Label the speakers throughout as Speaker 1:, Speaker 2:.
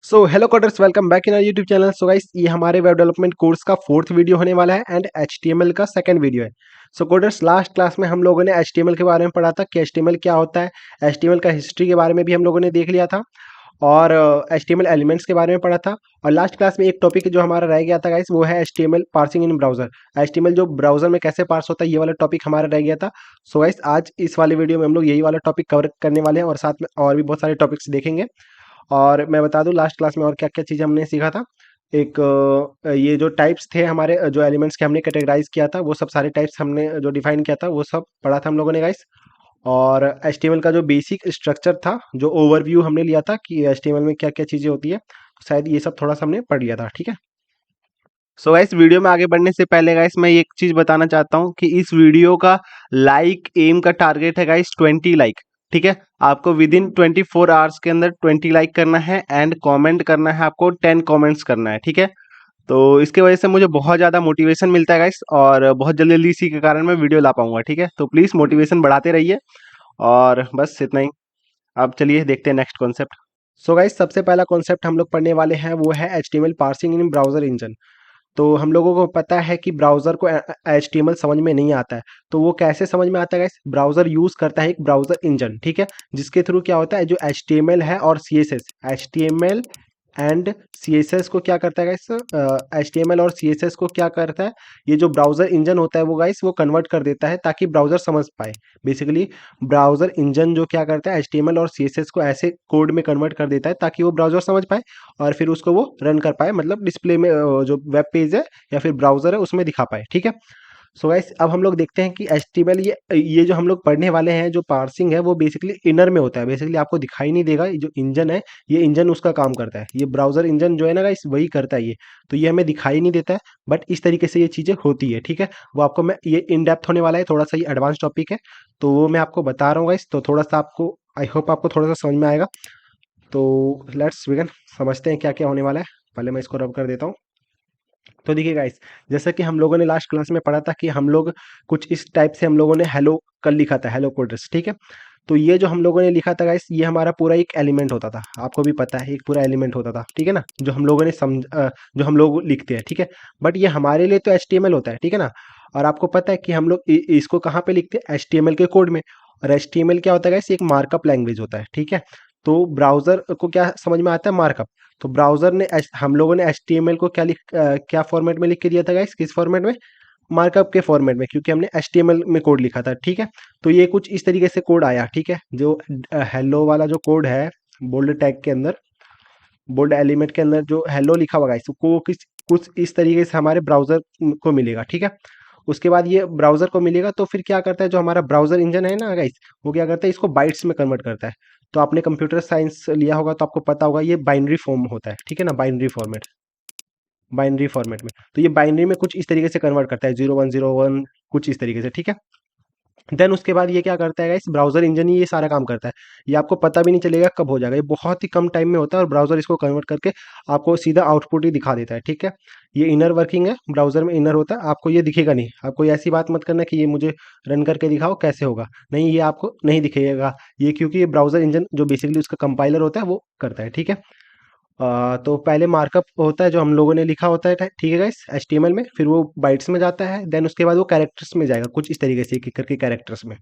Speaker 1: So hello coders, welcome back in our YouTube channel. So guys, ये हमारे web development course का fourth video होने वाला है एंड HTML का सेकंड वीडियो है। सो कोडर्स, लास्ट क्लास में हम लोगों ने HTML के बारे में पढ़ा था कि HTML क्या होता है। HTML का हिस्ट्री के बारे में भी हम लोगों ने देख लिया था और HTML एलिमेंट्स के बारे में पढ़ा था। और लास्ट क्लास में एक टॉपिक जो हमारा रह गया था गाइस, वो है HTML पार्सिंग इन ब्राउजर। HTML जो ब्राउजर में कैसे पार्स होता है, ये वाला टॉपिक हमारा रह गया था। सो गाइस, आज इस वाले वीडियो में हम लोग यही वाला टॉपिक कवर करने वाले हैं और साथ में और भी बहुत सारे टॉपिक्स देखेंगे। और मैं बता दूं लास्ट क्लास में और क्या क्या चीज़ हमने सीखा था। एक ये जो टाइप्स थे हमारे, जो एलिमेंट्स के हमने कैटेगराइज किया था, वो सब सारे टाइप्स हमने जो डिफाइन किया था वो सब पढ़ा था हम लोगों ने गाइस। और HTML का जो बेसिक स्ट्रक्चर था, जो ओवरव्यू हमने लिया था कि HTML में क्या क्या चीज़ें होती है, शायद ये सब थोड़ा सा हमने पढ़ लिया था। ठीक है। सो गाइस, वीडियो में आगे बढ़ने से पहले गाइस मैं एक चीज बताना चाहता हूँ कि इस वीडियो का लाइक एम का टारगेट है गाइस 20 लाइक। ठीक है। आपको विद इन 24 आवर्स के अंदर 20 लाइक करना है एंड कमेंट करना है, आपको 10 कमेंट्स करना है। ठीक है। तो इसके वजह से मुझे बहुत ज़्यादा मोटिवेशन मिलता है गाइस और बहुत जल्दी जल्दी इसी के कारण मैं वीडियो ला पाऊंगा। ठीक है। तो प्लीज़ मोटिवेशन बढ़ाते रहिए और बस इतना ही। अब चलिए देखते हैं नेक्स्ट कॉन्सेप्ट। सो गाइस, सबसे पहला कॉन्सेप्ट हम लोग पढ़ने वाले हैं वो है HTML पार्सिंग इन ब्राउजर इंजन। तो हम लोगों को पता है कि ब्राउज़र को HTML समझ में नहीं आता है। तो वो कैसे समझ में आता है गाइस? ब्राउज़र यूज़ करता है एक ब्राउज़र इंजन, ठीक है? जिसके थ्रू क्या होता है, जो HTML है और CSS, HTML एंड CSS को क्या करता है गाइस? HTML और CSS को क्या करता है, ये जो ब्राउज़र इंजन होता है वो गाइस वो कन्वर्ट कर देता है ताकि ब्राउज़र समझ पाए। बेसिकली ब्राउज़र इंजन जो क्या करता है, HTML और CSS को ऐसे कोड में कन्वर्ट कर देता है ताकि वो ब्राउज़र समझ पाए और फिर उसको वो रन कर पाए, मतलब डिस्प्ले में जो वेब पेज है या फिर ब्राउज़र है उसमें दिखा पाए। ठीक है। सो गाइस, अब हम लोग देखते हैं कि HTML, ये जो हम लोग पढ़ने वाले हैं, जो पार्सिंग है वो बेसिकली इनर में होता है। बेसिकली आपको दिखाई नहीं देगा, ये जो इंजन है, ये इंजन उसका काम करता है। ये ब्राउज़र इंजन जो है ना गाइस, वही करता है ये। तो ये हमें दिखाई नहीं देता है, बट इस तरीके से ये चीज़ें होती है। ठीक है। वो आपको मैं, ये इन डेप्थ होने वाला है, थोड़ा सा ये एडवांस टॉपिक है, तो वो मैं आपको बता रहा हूँ गाइस। तो थोड़ा सा आपको, आई होप आपको थोड़ा सा समझ में आएगा। तो लेट्स बिगिन, समझते हैं क्या क्या होने वाला है। पहले मैं इसको रब कर देता हूँ। तो देखिए गाइस, जैसा कि हम लोगों ने लास्ट क्लास में पढ़ा था कि हम लोग कुछ इस टाइप से हम लोगों ने हेलो कर लिखा था, हेलो कोडर्स। ठीक है। तो ये जो हम लोगों ने लिखा था गाइस, ये हमारा पूरा एक एलिमेंट होता था। आपको भी पता है, एक पूरा एलिमेंट होता था। ठीक है ना, जो हम लोगों ने जो हम लोग लिखते हैं। ठीक है। बट ये हमारे लिए तो HTML होता है। ठीक है ना। और आपको पता है कि हम लोग इसको कहाँ पे लिखते हैं? HTML के कोड में। और HTML क्या होता है गाइस? एक मार्कअप लैंग्वेज होता है। ठीक है। तो ब्राउजर को क्या समझ में आता है? मार्कअप। तो ब्राउज़र ने हम लोगों ने HTML को क्या फॉर्मेट में लिख के दिया था गाइस? किस फॉर्मेट में? मार्कअप के फॉर्मेट में, क्योंकि हमने HTML में कोड लिखा था। ठीक है। तो ये कुछ इस तरीके से कोड आया। ठीक है। जो हेलो वाला जो कोड है, बोल्ड टैग के अंदर, बोल्ड एलिमेंट के अंदर जो हेलो लिखा हुआ गाइस, को किस कुछ इस तरीके से हमारे ब्राउज़र को मिलेगा। ठीक है। उसके बाद ये ब्राउज़र को मिलेगा तो फिर क्या करता है, जो हमारा ब्राउज़र इंजन है ना गाइस, वो क्या करता है, इसको बाइट्स में कन्वर्ट करता है। तो आपने कंप्यूटर साइंस लिया होगा तो आपको पता होगा, ये बाइनरी फॉर्म होता है। ठीक है ना, बाइनरी फॉर्मेट, बाइनरी फॉर्मेट में। तो ये बाइनरी में कुछ इस तरीके से कन्वर्ट करता है, 0101, कुछ इस तरीके से। ठीक है। देन उसके बाद ये क्या करता है गाइस, ब्राउज़र इंजन ही ये सारा काम करता है। ये आपको पता भी नहीं चलेगा कब हो जाएगा, ये बहुत ही कम टाइम में होता है और ब्राउज़र इसको कन्वर्ट करके आपको सीधा आउटपुट ही दिखा देता है। ठीक है। ये इनर वर्किंग है, ब्राउज़र में इनर होता है, आपको ये दिखेगा नहीं। आपको ये ऐसी बात मत करना कि ये मुझे रन करके दिखाओ कैसे होगा, नहीं, ये आपको नहीं दिखेगा ये, क्योंकि ये ब्राउज़र इंजन जो बेसिकली उसका कंपाइलर होता है वो करता है। ठीक है। तो पहले मार्कअप होता है जो हम लोगों ने लिखा होता है, ठीक है गाइस, HTML में। फिर वो बाइट्स में जाता है, देन उसके बाद वो कैरेक्टर्स में जाएगा, कुछ इस तरीके से एक एक करके कैरेक्टर्स में।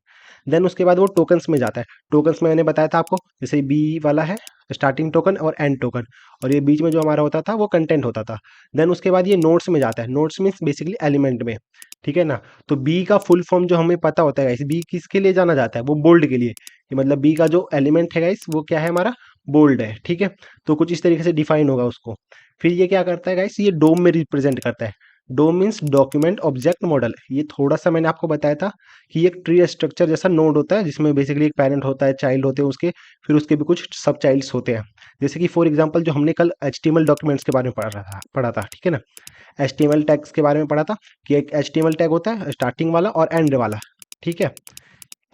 Speaker 1: देन उसके बाद वो टोकन्स में जाता है। टोकन्स में मैंने बताया था आपको, जैसे बी वाला है, स्टार्टिंग टोकन और एंड टोकन, और ये बीच में जो हमारा होता था वो कंटेंट होता था। देन उसके बाद ये नोट्स में जाता है। नोट्स मीन्स बेसिकली एलिमेंट में। ठीक है ना। तो बी का फुल फॉर्म जो हमें पता होता है गाइस, बी किसके लिए जाना जाता है? वो बोल्ड के लिए, कि मतलब बी का जो एलिमेंट है गाइस वो क्या है हमारा? बोल्ड है। ठीक है। तो कुछ इस तरीके से डिफाइन होगा उसको। फिर ये क्या करता है गाइस, ये डोम में रिप्रेजेंट करता है। डोम मीन्स डॉक्यूमेंट ऑब्जेक्ट मॉडल। ये थोड़ा सा मैंने आपको बताया था कि ये एक ट्री स्ट्रक्चर जैसा नोड होता है, जिसमें बेसिकली एक पेरेंट होता है, चाइल्ड होते हैं उसके, फिर उसके भी कुछ सब चाइल्ड्स होते हैं। जैसे कि फॉर एग्जांपल, जो हमने कल HTML डॉक्यूमेंट्स के बारे में पढ़ा था। ठीक है ना। HTML टैग्स के बारे में पढ़ा था कि एक HTML टैग होता है स्टार्टिंग वाला और एंड वाला। ठीक है।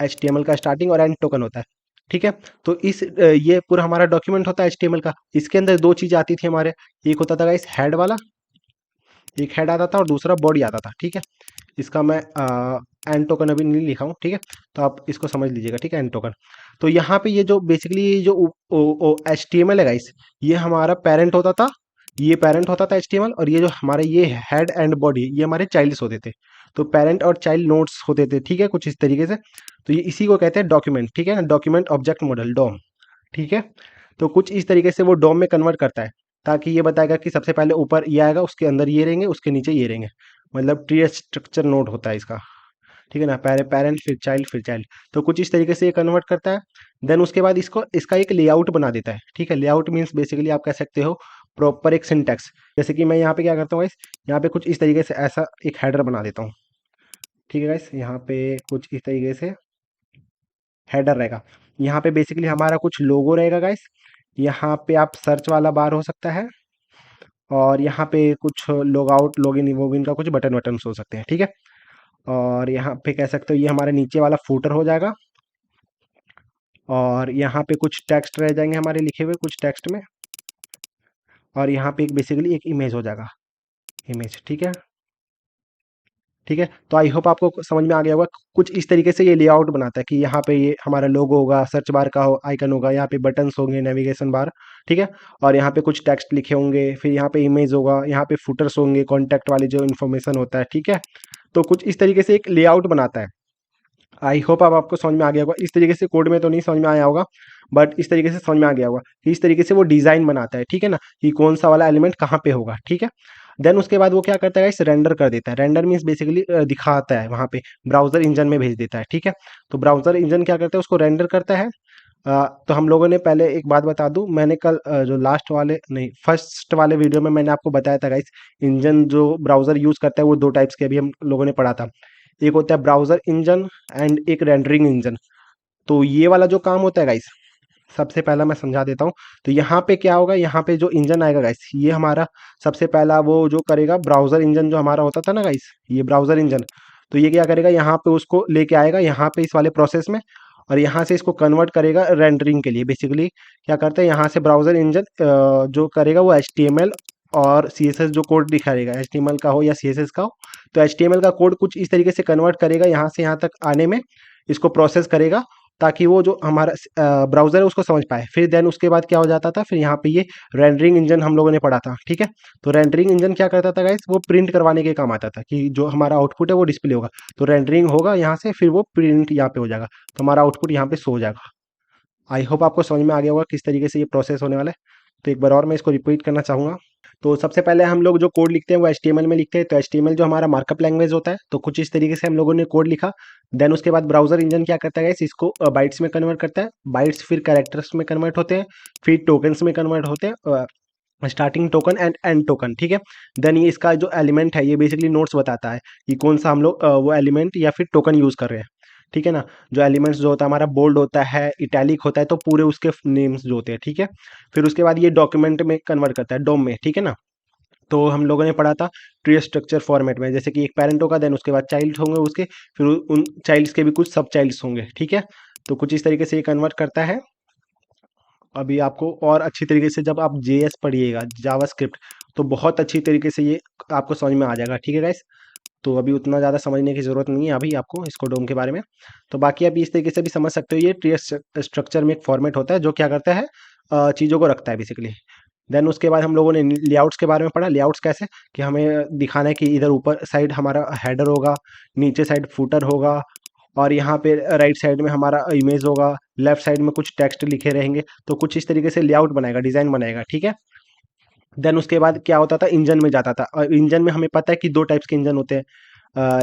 Speaker 1: HTML का स्टार्टिंग और एंड टोकन होता है। ठीक है। तो ये पूरा हमारा डॉक्यूमेंट होता है HTML का। इसके अंदर दो चीज़ आती थी हमारे, एक होता था गाइस हेड वाला, एक हेड आता था और दूसरा बॉडी आता था, ठीक है। इसका मैं एंड टोकन अभी नहीं लिखा हूँ, ठीक है। तो आप इसको समझ लीजिएगा, ठीक है, एंड टोकन। तो यहाँ पे ये जो बेसिकली जो एच टी एम एल है गाइस, ये हमारा पेरेंट होता था, ये पेरेंट होता था एच टी एम एल, और ये जो हमारे ये हेड एंड बॉडी, ये हमारे चाइल्ड्स होते थे। तो पेरेंट और चाइल्ड नोड्स होते थे, ठीक है, कुछ इस तरीके से। तो ये इसी को कहते हैं डॉक्यूमेंट, ठीक है ना, डॉक्यूमेंट ऑब्जेक्ट मॉडल, डॉम, ठीक है। तो कुछ इस तरीके से वो डॉम में कन्वर्ट करता है, ताकि ये बताएगा कि सबसे पहले ऊपर ये आएगा, उसके अंदर ये रहेंगे, उसके नीचे ये रहेंगे। मतलब ट्री स्ट्रक्चर नोड होता है इसका, ठीक है ना, पहले पेरेंट फिर चाइल्ड फिर चाइल्ड। तो कुछ इस तरीके से ये कन्वर्ट करता है। देन उसके बाद इसको इसका एक लेआउट बना देता है, ठीक है। लेआउट मीन्स बेसिकली आप कह सकते हो प्रॉपर एक सिंटैक्स। जैसे कि मैं यहाँ पे क्या करता हूँ गाइस, यहाँ पे कुछ इस तरीके से ऐसा एक हेडर बना देता हूँ, ठीक है गाइस। यहाँ पे कुछ इस तरीके से हेडर रहेगा। यहाँ पे बेसिकली हमारा कुछ लोगो रहेगा गाइस। यहाँ पे आप सर्च वाला बार हो सकता है, और यहाँ पे कुछ लॉग आउट लॉगिन वोगिन का कुछ बटन वटन हो सकते हैं, ठीक है। और यहाँ पे कह सकते हो ये हमारे नीचे वाला फूटर हो जाएगा। और यहाँ पे कुछ टेक्स्ट रह जाएंगे हमारे लिखे हुए कुछ टेक्स्ट में। और यहाँ पे एक बेसिकली एक इमेज हो जाएगा, इमेज, ठीक है। ठीक है, तो आई होप आपको समझ में आ गया होगा। कुछ इस तरीके से ये लेआउट बनाता है कि यहाँ पे ये हमारा लोगो होगा, सर्च बार का आइकन होगा, यहाँ पे बटन्स होंगे, नेविगेशन बार, ठीक है। और यहाँ पे कुछ टेक्स्ट लिखे होंगे, फिर यहाँ पे इमेज होगा, यहाँ पे फुटर्स होंगे, कॉन्टैक्ट वाली जो इन्फॉर्मेशन होता है, ठीक है। तो कुछ इस तरीके से एक लेआउट बनाता है। आई होप अब आपको समझ में आ गया होगा। इस तरीके से कोड में तो नहीं समझ में आया होगा, बट इस तरीके से समझ में आ गया होगा कि इस तरीके से वो डिज़ाइन बनाता है, ठीक है ना, कि कौन सा वाला एलिमेंट कहाँ पे होगा, ठीक है। देन उसके बाद वो क्या करता है, इस रेंडर कर देता है। रेंडर मीन्स बेसिकली दिखाता है वहाँ पे, ब्राउजर इंजन में भेज देता है, ठीक है। तो ब्राउजर इंजन क्या करता है, उसको रेंडर करता है। तो हम लोगों ने पहले एक बात बता दूं, मैंने कल जो लास्ट वाले नहीं फर्स्ट वाले वीडियो में मैंने आपको बताया था गाइस, इंजन जो ब्राउजर यूज़ करता है वो दो टाइप्स के अभी हम लोगों ने पढ़ा था। एक होता है ब्राउजर इंजन एंड एक रेंडरिंग इंजन। तो ये वाला जो काम होता है गाइस, सबसे पहला मैं समझा देता हूँ। तो यहाँ पे क्या होगा, यहाँ पे जो इंजन आएगा गाइस, ये हमारा सबसे पहला वो जो करेगा, ब्राउजर इंजन जो हमारा होता था ना गाइस, ये ब्राउजर इंजन। तो ये क्या करेगा, यहाँ पे उसको लेके आएगा यहाँ पे इस वाले प्रोसेस में, और यहाँ से इसको कन्वर्ट करेगा रेंडरिंग के लिए। बेसिकली क्या करते हैं, यहाँ से ब्राउजर इंजन जो करेगा वो HTML और CSS जो कोड दिखाएगा, HTML का हो या CSS का हो, तो HTML का कोड कुछ इस तरीके से कन्वर्ट करेगा यहाँ से यहाँ तक आने में, इसको प्रोसेस करेगा, ताकि वो जो हमारा ब्राउज़र है उसको समझ पाए। फिर देन उसके बाद क्या हो जाता था, फिर यहाँ पे ये रेंडरिंग इंजन हम लोगों ने पढ़ा था, ठीक है। तो रेंडरिंग इंजन क्या करता था गाइस, वो प्रिंट करवाने के काम आता था, कि जो हमारा आउटपुट है वो डिस्प्ले होगा। तो रेंडरिंग होगा यहाँ से, फिर वो प्रिंट यहाँ पे हो जाएगा, तो हमारा आउटपुट यहाँ पे शो हो जाएगा। आई होप आपको समझ में आ गया होगा किस तरीके से ये प्रोसेस होने वाला है। तो एक बार और मैं इसको रिपीट करना चाहूँगा। तो सबसे पहले हम लोग जो कोड लिखते हैं वो HTML में लिखते हैं। तो HTML जो हमारा मार्कअप लैंग्वेज होता है, तो कुछ इस तरीके से हम लोगों ने कोड लिखा। देन उसके बाद ब्राउजर इंजन क्या करता है guys, इसको बाइट्स में कन्वर्ट करता है। बाइट्स फिर कैरेक्टर्स में कन्वर्ट होते हैं, फिर टोकन्स में कन्वर्ट होते हैं, starting token and and token, ठीक है। देन ये इसका जो एलिमेंट है, ये बेसिकली नोट्स बताता है कि कौन सा हम लोग वो एलिमेंट या फिर टोकन यूज़ कर रहे हैं, ठीक है ना। जो एलिमेंट्स जो होता है हमारा, बोल्ड होता है, इटैलिक होता है, तो पूरे उसके नेम्स जो होते हैं, ठीक है। फिर उसके बाद ये डॉक्यूमेंट में कन्वर्ट करता है, डोम में, ठीक है ना। तो हम लोगों ने पढ़ा था ट्री स्ट्रक्चर फॉर्मेट में, जैसे कि एक पेरेंट होगा, देन उसके बाद चाइल्ड होंगे उसके, फिर उन चाइल्ड्स के भी कुछ सब चाइल्ड्स होंगे, ठीक है। तो कुछ इस तरीके से ये कन्वर्ट करता है। अभी आपको और अच्छी तरीके से जब आप JS पढ़िएगा, जावास्क्रिप्ट, तो बहुत अच्छी तरीके से ये आपको समझ में आ जाएगा, ठीक है गाइस। तो अभी उतना ज़्यादा समझने की ज़रूरत नहीं है अभी आपको इसको डोम के बारे में। तो बाकी आप इस तरीके से भी समझ सकते हो, ये ट्री स्ट्रक्चर में एक फॉर्मेट होता है जो क्या करता है, चीज़ों को रखता है बेसिकली। देन उसके बाद हम लोगों ने लेआउट्स के बारे में पढ़ा। लेआउट्स कैसे, कि हमें दिखाना है कि इधर ऊपर साइड हमारा हेडर होगा, नीचे साइड फुटर होगा, और यहाँ पे राइट साइड में हमारा इमेज होगा, लेफ्ट साइड में कुछ टेक्स्ट लिखे रहेंगे। तो कुछ इस तरीके से लेआउट बनाएगा, डिज़ाइन बनाएगा, ठीक है। देन उसके बाद क्या होता था, इंजन में जाता था, और इंजन में हमें पता है कि दो टाइप्स के इंजन होते हैं।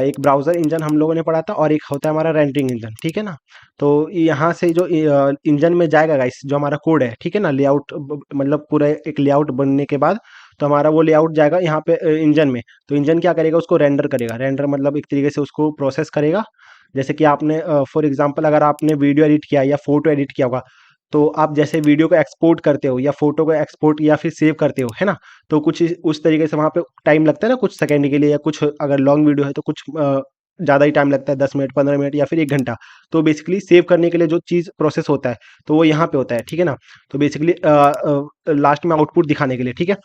Speaker 1: एक ब्राउज़र इंजन हम लोगों ने पढ़ा था, और एक होता है हमारा रेंडरिंग इंजन, ठीक है ना। तो यहाँ से जो इंजन में जाएगा गाइस, जो हमारा कोड है, ठीक है ना, लेआउट मतलब पूरा एक लेआउट बनने के बाद, तो हमारा वो लेआउट जाएगा यहाँ पे इंजन में। तो इंजन क्या करेगा, उसको रेंडर करेगा। रेंडर मतलब एक तरीके से उसको प्रोसेस करेगा। जैसे कि आपने फॉर एग्जांपल अगर आपने वीडियो एडिट किया या फोटो एडिट किया होगा, तो आप जैसे वीडियो को एक्सपोर्ट करते हो या फोटो को एक्सपोर्ट या फिर सेव करते हो, है ना। तो कुछ उस तरीके से वहाँ पे टाइम लगता है ना, कुछ सेकंड के लिए, या कुछ अगर लॉन्ग वीडियो है तो कुछ ज़्यादा ही टाइम लगता है, 10 मिनट 15 मिनट या फिर 1 घंटा। तो बेसिकली सेव करने के लिए जो चीज़ प्रोसेस होता है, तो वो यहाँ पे होता है, ठीक है ना। तो बेसिकली लास्ट में आउटपुट दिखाने के लिए, ठीक है।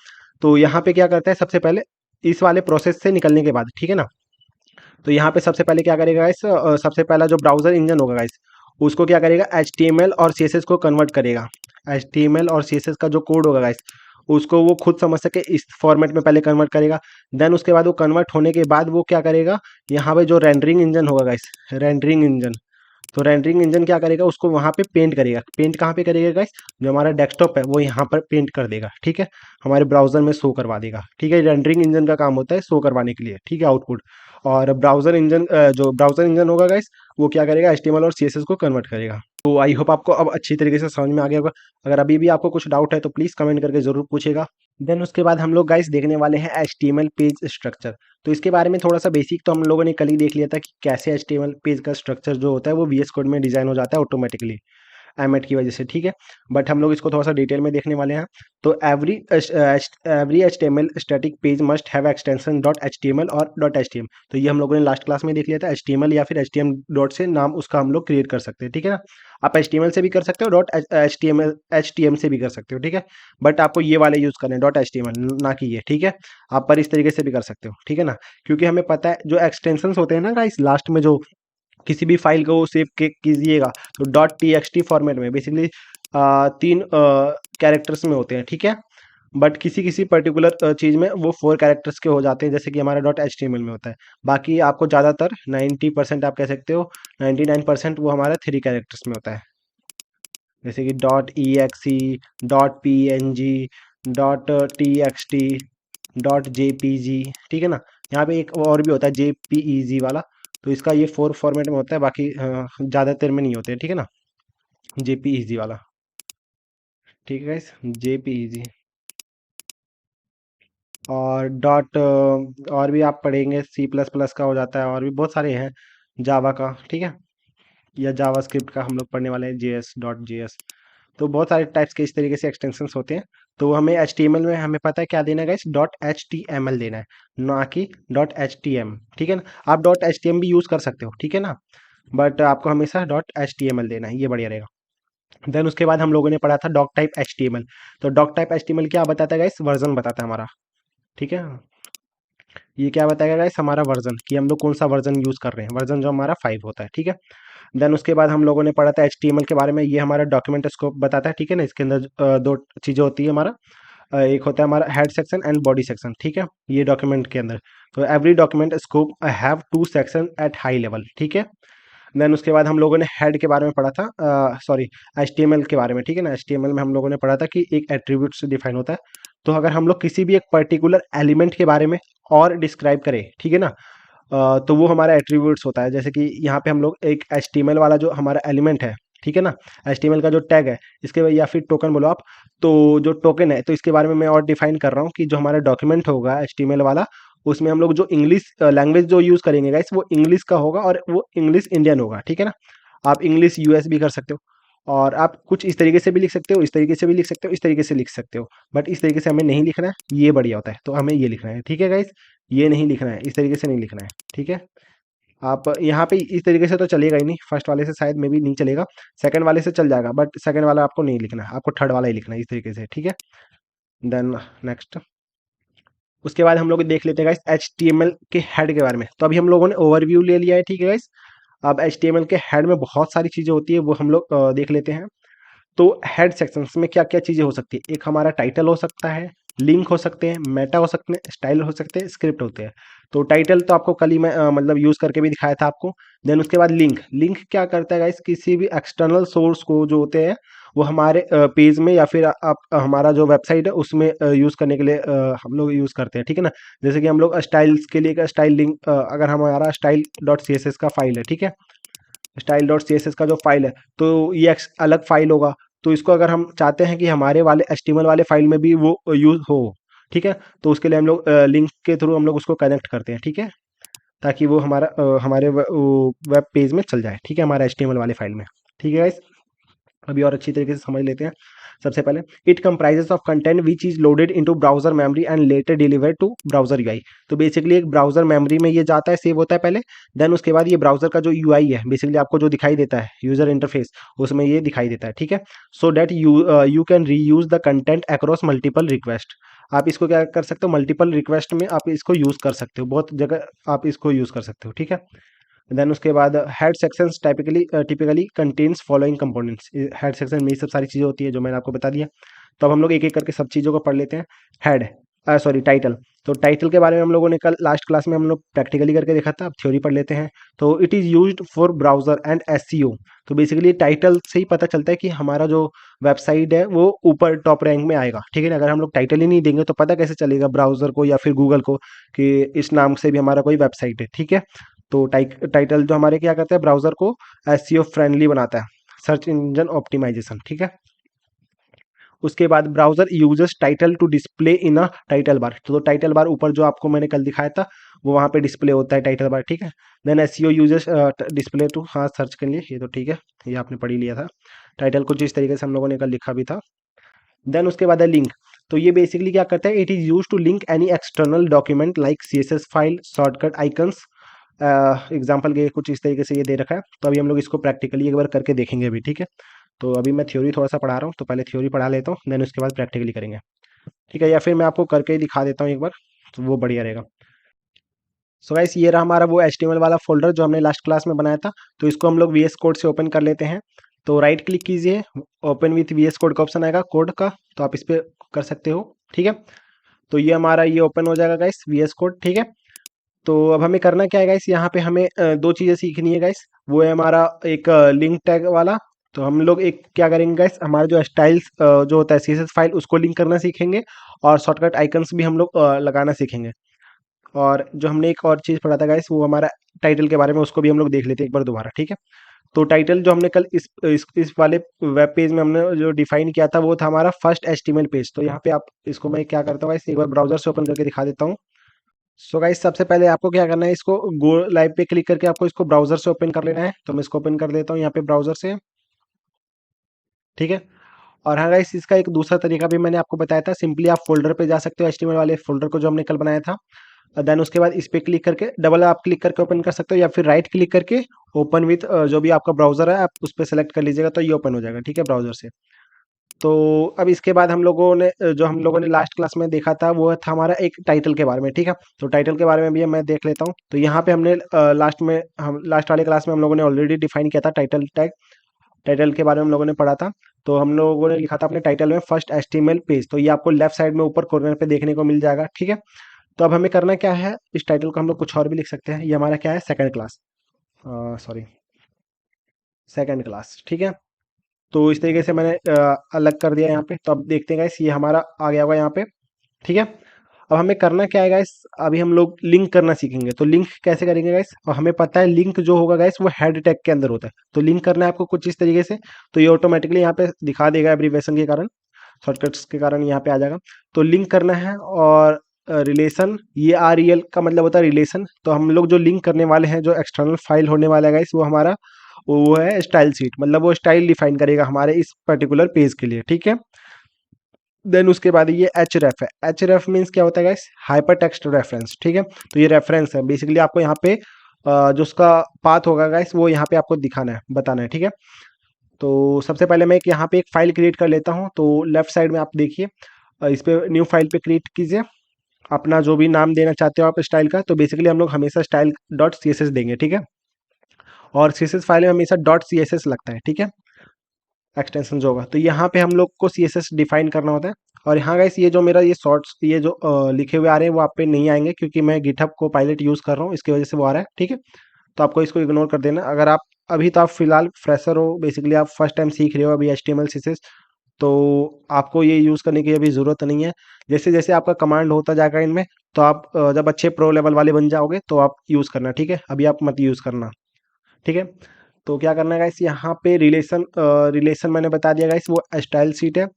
Speaker 1: तो यहाँ पे क्या करता है, सबसे पहले इस वाले प्रोसेस से निकलने के बाद, ठीक है ना। तो यहाँ पे सबसे पहले क्या करेगा गाइस, सबसे पहला जो ब्राउजर इंजन होगा गाइस, उसको क्या करेगा, HTML और CSS को कन्वर्ट करेगा। HTML और CSS का जो कोड होगा गाइस, उसको वो खुद समझ सके इस फॉर्मेट में पहले कन्वर्ट करेगा। देन उसके बाद वो कन्वर्ट होने के बाद वो क्या करेगा, यहाँ पे जो रेंडरिंग इंजन होगा गाइस, रेंडरिंग इंजन, तो रेंडरिंग इंजन क्या करेगा, उसको वहाँ पे पेंट करेगा। पेंट कहाँ पे करेगा गाइस, जो हमारा डेस्कटॉप है वो यहाँ पर पेंट कर देगा, ठीक है, हमारे ब्राउजर में शो करवा देगा, ठीक है। रेंडरिंग इंजन का काम होता है शो करवाने के लिए, ठीक है, आउटपुट। और ब्राउजर इंजन, जो ब्राउजर इंजन होगा गाइस, वो क्या करेगा, HTML और CSS को कन्वर्ट करेगा। तो आई होप आपको अब अच्छी तरीके से समझ में आ गया होगा। अगर अभी भी आपको कुछ डाउट है तो प्लीज़ कमेंट करके ज़रूर पूछेगा। देन उसके बाद हम लोग गाइस देखने वाले हैं HTML पेज स्ट्रक्चर। तो इसके बारे में थोड़ा सा बेसिक तो हम लोगों ने कल ही देख लिया था कि कैसे HTML पेज का स्ट्रक्चर जो होता है वो VS कोड में डिज़ाइन हो जाता है ऑटोमेटिकली, एमेट की वजह से, ठीक है। बट हम लोग इसको थोड़ा सा डिटेल में देखने वाले हैं। तो every HTML static page must have extension dot HTML और डॉट HTM। तो ये हम लोगों ने लास्ट क्लास में देख लिया था, HTML या फिर HTM डॉट से नाम उसका हम लोग क्रिएट कर सकते हैं, ठीक है ना। आप HTML से भी कर सकते हो, डॉट HTM से भी कर सकते हो, ठीक है। बट आपको ये वाले यूज़ करने हैं, डॉट HTML, ना कि ये, ठीक है। आप पर इस तरीके से भी कर सकते हो, ठीक है ना। क्योंकि हमें पता है जो एक्सटेंशंस होते हैं ना गाइस, लास्ट में जो किसी भी फाइल को सेव कीजिएगा, तो डॉट TXT फॉर्मेट में बेसिकली 3 कैरेक्टर्स में होते हैं, ठीक है। बट किसी किसी पर्टिकुलर चीज़ में वो 4 कैरेक्टर्स के हो जाते हैं, जैसे कि हमारा डॉट HTML में होता है। बाकी आपको ज़्यादातर 90% आप कह सकते हो, 99% वो हमारा 3 कैरेक्टर्स में होता है, जैसे कि dot EXE, dot PNG, dot TXT, dot JPG, ठीक है ना। यहाँ पे एक और भी होता है JPEG वाला, तो इसका ये 4 फॉर्मेट में होता है, बाकी ज़्यादातर में नहीं होते हैं, ठीक है ना। JPEG वाला, ठीक है गाइस, JPEG। और डॉट और भी आप पढ़ेंगे, C++ का हो जाता है, और भी बहुत सारे हैं, जावा का, ठीक है, या जावा स्क्रिप्ट का हम लोग पढ़ने वाले हैं, JS। तो बहुत सारे टाइप्स के इस तरीके से एक्सटेंशंस होते हैं। तो हमें HTML में हमें पता है क्या देना है गाइस, डॉट HTML देना है, ना कि डॉट HTM, ठीक है ना। आप डॉट HTM भी यूज़ कर सकते हो, ठीक है ना, बट आपको हमेशा डॉट HTML देना है, ये बढ़िया रहेगा। देन उसके बाद हम लोगों ने पढ़ा था डॉक टाइप HTML। तो डॉक टाइप HTML क्या बताता है गाइस, वर्जन बताता है हमारा, ठीक है। ये क्या बताएगा गाइस, हमारा वर्जन, कि हम लोग कौन सा वर्जन यूज़ कर रहे हैं, वर्जन जो हमारा 5 होता है, ठीक है। देन उसके बाद हम लोगों ने पढ़ा था HTML के बारे में, ये हमारा डॉक्यूमेंट स्कोप बताता है, ठीक है ना। इसके अंदर दो चीज़ें होती है हमारा, एक होता है हमारा head section and body section, ठीक है, ये डॉक्यूमेंट के अंदर। तो every document scope have 2 section at high level, ठीक है। देन उसके बाद हम लोगों ने हेड के बारे में पढ़ा था, सॉरी, HTML के बारे में, ठीक है ना। HTML में हम लोगों ने पढ़ा था कि एक एट्रीब्यूट से डिफाइन होता है। तो अगर हम लोग किसी भी एक पर्टिकुलर एलिमेंट के बारे में और डिस्क्राइब करें, ठीक है ना, तो वो हमारा एट्रीब्यूट्स होता है। जैसे कि यहाँ पे हम लोग एक HTML वाला जो हमारा एलिमेंट है, ठीक है ना, HTML का जो टैग है, इसके या फिर टोकन बोलो आप, तो जो टोकन है, तो इसके बारे में मैं और डिफाइन कर रहा हूँ कि जो हमारा डॉक्यूमेंट होगा HTML वाला, उसमें हम लोग जो इंग्लिश लैंग्वेज जो यूज़ करेंगे गाइस, वो इंग्लिश का होगा, और वो इंग्लिश इंडियन होगा, ठीक है ना। आप इंग्लिश US भी कर सकते हो, और आप कुछ इस तरीके से भी लिख सकते हो, इस तरीके से भी लिख सकते हो, इस तरीके से लिख सकते हो। बट इस तरीके से हमें नहीं लिखना है, ये बढ़िया होता है, तो हमें ये लिखना है, ठीक है गाइस। ये नहीं लिखना है, इस तरीके से नहीं लिखना है, ठीक है। आप यहाँ पे इस तरीके से तो चलेगा ही नहीं, फर्स्ट वाले से शायद में भी नहीं चलेगा, सेकंड वाले से चल जाएगा, बट सेकंड वाला आपको नहीं लिखना है, आपको थर्ड वाला ही लिखना है, इस तरीके से, ठीक है। देन नेक्स्ट, उसके बाद हम लोग देख लेते हैं गाइस HTML के हेड के बारे में। तो अभी हम लोगों ने ओवरव्यू ले लिया है, ठीक है गाइस। अब HTML के हेड में बहुत सारी चीज़ें होती है, वो हम लोग देख लेते हैं। तो हेड सेक्शंस में क्या क्या चीज़ें हो सकती है, एक हमारा टाइटल हो सकता है, लिंक हो सकते हैं, मेटा हो सकते हैं, स्टाइल हो सकते हैं, स्क्रिप्ट होते हैं। तो टाइटल तो आपको कल ही मैं मतलब यूज़ करके भी दिखाया था आपको। देन उसके बाद लिंक, लिंक क्या करता है गाइस, किसी भी एक्सटर्नल सोर्स को जो होते हैं, वो हमारे पेज में या फिर आप हमारा जो वेबसाइट है उसमें यूज़ करने के लिए हम लोग यूज़ करते हैं, ठीक है ना। जैसे कि हम लोग स्टाइल्स के लिए एक स्टाइल लिंक, अगर हमारा स्टाइल डॉट CSS का फाइल है, ठीक है, स्टाइल डॉट CSS का जो फाइल है, तो ये अलग फाइल होगा। तो इसको अगर हम चाहते हैं कि हमारे वाले HTML वाले फाइल में भी वो यूज़ हो, ठीक है, तो उसके लिए हम लोग लिंक के थ्रू हम लोग उसको कनेक्ट करते हैं, ठीक है, ताकि वो हमारा हमारे वेब पेज में चल जाए, ठीक है, हमारे HTML वाले फाइल में, ठीक है गाइस। अभी और अच्छी तरीके से समझ लेते हैं। सबसे पहले, it comprises of content which is loaded into browser memory and later delivered to browser UI. तो बेसिकली एक ब्राउजर मेमोरी में ये जाता है, सेव होता है पहले। देन उसके बाद ये ब्राउजर का जो यूआई है, बेसिकली आपको जो दिखाई देता है यूजर इंटरफेस, उसमें ये दिखाई देता है, ठीक है। So that you can reuse the content across multiple request. आप इसको क्या कर सकते हो, मल्टीपल रिक्वेस्ट में आप इसको यूज़ कर सकते हो, बहुत जगह आप इसको यूज़ कर सकते हो, ठीक है। देन उसके बाद head sections typically contains following components. Head section में ये सब सारी चीज़ें होती है जो मैंने आपको बता दिया। तो अब हम लोग एक एक करके सब चीज़ों को पढ़ लेते हैं। Head, sorry title. तो टाइटल के बारे में हम लोगों ने कल लास्ट क्लास में हम लोग प्रैक्टिकली करके देखा था, अब थ्योरी पढ़ लेते हैं। तो it is used for browser and SEO. तो बेसिकली टाइटल से ही पता चलता है कि हमारा जो वेबसाइट है वो ऊपर टॉप रैंक में आएगा, ठीक है ना। अगर हम लोग टाइटल ही नहीं देंगे तो पता कैसे चलेगा ब्राउज़र को या फिर गूगल को कि इस नाम से भी हमारा कोई वेबसाइट है, ठीक है। तो टाइटल जो हमारे क्या करता है, ब्राउज़र को एसईओ फ्रेंडली बनाता है, सर्च इंजन ऑप्टिमाइजेशन, ठीक है। उसके बाद browser users title to display in a title bar. तो टाइटल बार ऊपर जो आपको मैंने कल दिखाया था वो वहाँ पे डिस्प्ले होता है टाइटल बार, ठीक है। Then SEO users display to, हाँ सर्च कर लिए, ये तो ठीक है, ये आपने पढ़ ही लिया था। टाइटल कुछ इस तरीके से हम लोगों ने कल लिखा भी था। देन उसके बाद है लिंक। तो ये बेसिकली क्या करता है, it is use to link any external document like CSS file, shortcut icons. Example के कुछ इस तरीके से ये दे रखा है। तो अभी हम लोग इसको प्रैक्टिकली एक बार करके देखेंगे अभी, ठीक है। तो अभी मैं थ्योरी थोड़ा सा पढ़ा रहा हूँ, तो पहले थ्योरी पढ़ा लेता हूँ, देन उसके बाद प्रैक्टिकली करेंगे, ठीक है। या फिर मैं आपको करके ही दिखा देता हूँ एक बार, तो वो बढ़िया रहेगा। सो गाइस ये रहा हमारा वो HTML वाला फोल्डर जो हमने लास्ट क्लास में बनाया था। तो इसको हम लोग VS कोड से ओपन कर लेते हैं। तो राइट क्लिक कीजिए, ओपन विथ VS कोड का ऑप्शन आएगा कोड का, तो आप इस पर कर सकते हो, ठीक है। तो ये हमारा ये ओपन हो जाएगा गाइस VS कोड, ठीक है। तो अब हमें करना क्या है गाइस, यहाँ पे हमें दो चीज़ें सीखनी है गाइस। वो है हमारा एक लिंक टैग वाला। तो हम लोग एक क्या करेंगे गाइस, हमारा जो स्टाइल्स जो होता है CSS फाइल उसको लिंक करना सीखेंगे, और शॉर्टकट आइकन्स भी हम लोग लगाना सीखेंगे। और जो हमने एक और चीज़ पढ़ा था गाइस, वो हमारा टाइटल के बारे में, उसको भी हम लोग देख लेते हैं एक बार दोबारा, ठीक है। तो टाइटल जो हमने कल इस वाले वेब पेज में हमने जो डिफाइन किया था वो था हमारा फर्स्ट HTML पेज। तो यहाँ पे आप इसको मैं क्या करता हूँ गाइस, एक बार ब्राउजर से ओपन करके दिखा देता हूँ। सो गाइस सबसे पहले आपको क्या करना है, इसको गो लाइव पे क्लिक करके आपको इसको ब्राउजर से ओपन कर लेना है। तो मैं इसको ओपन कर देता हूँ यहाँ पे ब्राउजर से, ठीक है। और हाँ गाइस इसका एक दूसरा तरीका भी मैंने आपको बताया था, सिंपली आप फोल्डर पे जा सकते हो, HTML वाले फोल्डर को जो हमने कल बनाया था। देन उसके बाद इस पे क्लिक करके डबल आप क्लिक करके ओपन कर सकते हो, या फिर राइट क्लिक करके ओपन विथ जो भी आपका ब्राउजर है आप उस पर सेलेक्ट कर लीजिएगा, तो ये ओपन हो जाएगा, ठीक है, ब्राउजर से। तो अब इसके बाद हम लोगों ने जो हम लोगों ने लास्ट क्लास में देखा था वो था हमारा एक टाइटल के बारे में, ठीक है। तो टाइटल के बारे में भी मैं देख लेता हूँ। तो यहाँ पे हमने लास्ट वाले क्लास में हम लोगों ने ऑलरेडी डिफाइन किया था टाइटल टैग। टाइटल के बारे में हम लोगों ने पढ़ा था। तो हम लोगों ने लिखा था अपने टाइटल में फर्स्ट HTML पेज। तो ये आपको लेफ्ट साइड में ऊपर कॉर्नर पे देखने को मिल जाएगा, ठीक है। तो अब हमें करना क्या है, इस टाइटल को हम लोग कुछ और भी लिख सकते हैं। ये हमारा क्या है, second class, sorry second class, ठीक है। तो इस तरीके से मैंने अलग कर दिया यहाँ पे। तो अब देखते हैं गाइस ये हमारा आ गया होगा यहाँ पे, ठीक है। अब हमें करना क्या है गाइस, अभी हम लोग लिंक करना सीखेंगे। तो लिंक कैसे करेंगे गाइस, और हमें पता है लिंक जो होगा गाइस वो हेड टैग के अंदर होता है। तो लिंक करना है आपको कुछ इस तरीके से। तो ये ऑटोमेटिकली यहाँ पे दिखा देगा एब्रीवेशन के कारण, शॉर्टकट्स के कारण यहाँ पे आ जाएगा। तो लिंक करना है, और रिलेशन, ये REL का मतलब होता है रिलेशन। तो हम लोग जो लिंक करने वाले हैं, जो एक्सटर्नल फाइल होने वाला है गाइस, वो हमारा वो है स्टाइल सीट, मतलब वो स्टाइल डिफाइन करेगा हमारे इस पर्टिकुलर पेज के लिए, ठीक है। देन उसके बाद ये href है। href मीन्स क्या होता है गाइस, हाइपर टेक्स्ट रेफरेंस, ठीक है। तो ये रेफरेंस है बेसिकली, आपको यहाँ पे जो उसका पाथ होगा गाइस वो यहाँ पे आपको दिखाना है, बताना है, ठीक है। तो सबसे पहले मैं एक यहाँ पे एक फाइल क्रिएट कर लेता हूँ। तो लेफ्ट साइड में आप देखिए, इस पे न्यू फाइल पे क्रिएट कीजिए, अपना जो भी नाम देना चाहते हो आप स्टाइल का। तो बेसिकली हम लोग हमेशा स्टाइल डॉट CSS देंगे, ठीक है। और CSS फाइल में हमेशा डॉट CSS लगता है, ठीक है, एक्सटेंशन जो होगा। तो यहाँ पे हम लोग को CSS डिफाइन करना होता है। और यहाँ गाइस ये जो मेरा ये शॉर्ट्स ये जो लिखे हुए आ रहे हैं वो आप पे नहीं आएंगे, क्योंकि मैं गिटहब को पायलट यूज़ कर रहा हूँ, इसकी वजह से वो आ रहा है, ठीक है। तो आपको इसको इग्नोर कर देना। अगर आप अभी तो आप फिलहाल फ्रेशर हो, बेसिकली आप फर्स्ट टाइम सीख रहे हो अभी HTML CSS, तो आपको ये यूज़ करने की अभी ज़रूरत नहीं है। जैसे जैसे आपका कमांड होता जाएगा इनमें, तो आप जब अच्छे प्रो लेवल वाले बन जाओगे तो आप यूज़ करना, ठीक है। अभी आप मत यूज़ करना, ठीक है। तो क्या करना है गाइस, यहाँ पे रिलेशन मैंने बता दिया गाइस, वो स्टाइल सीट है।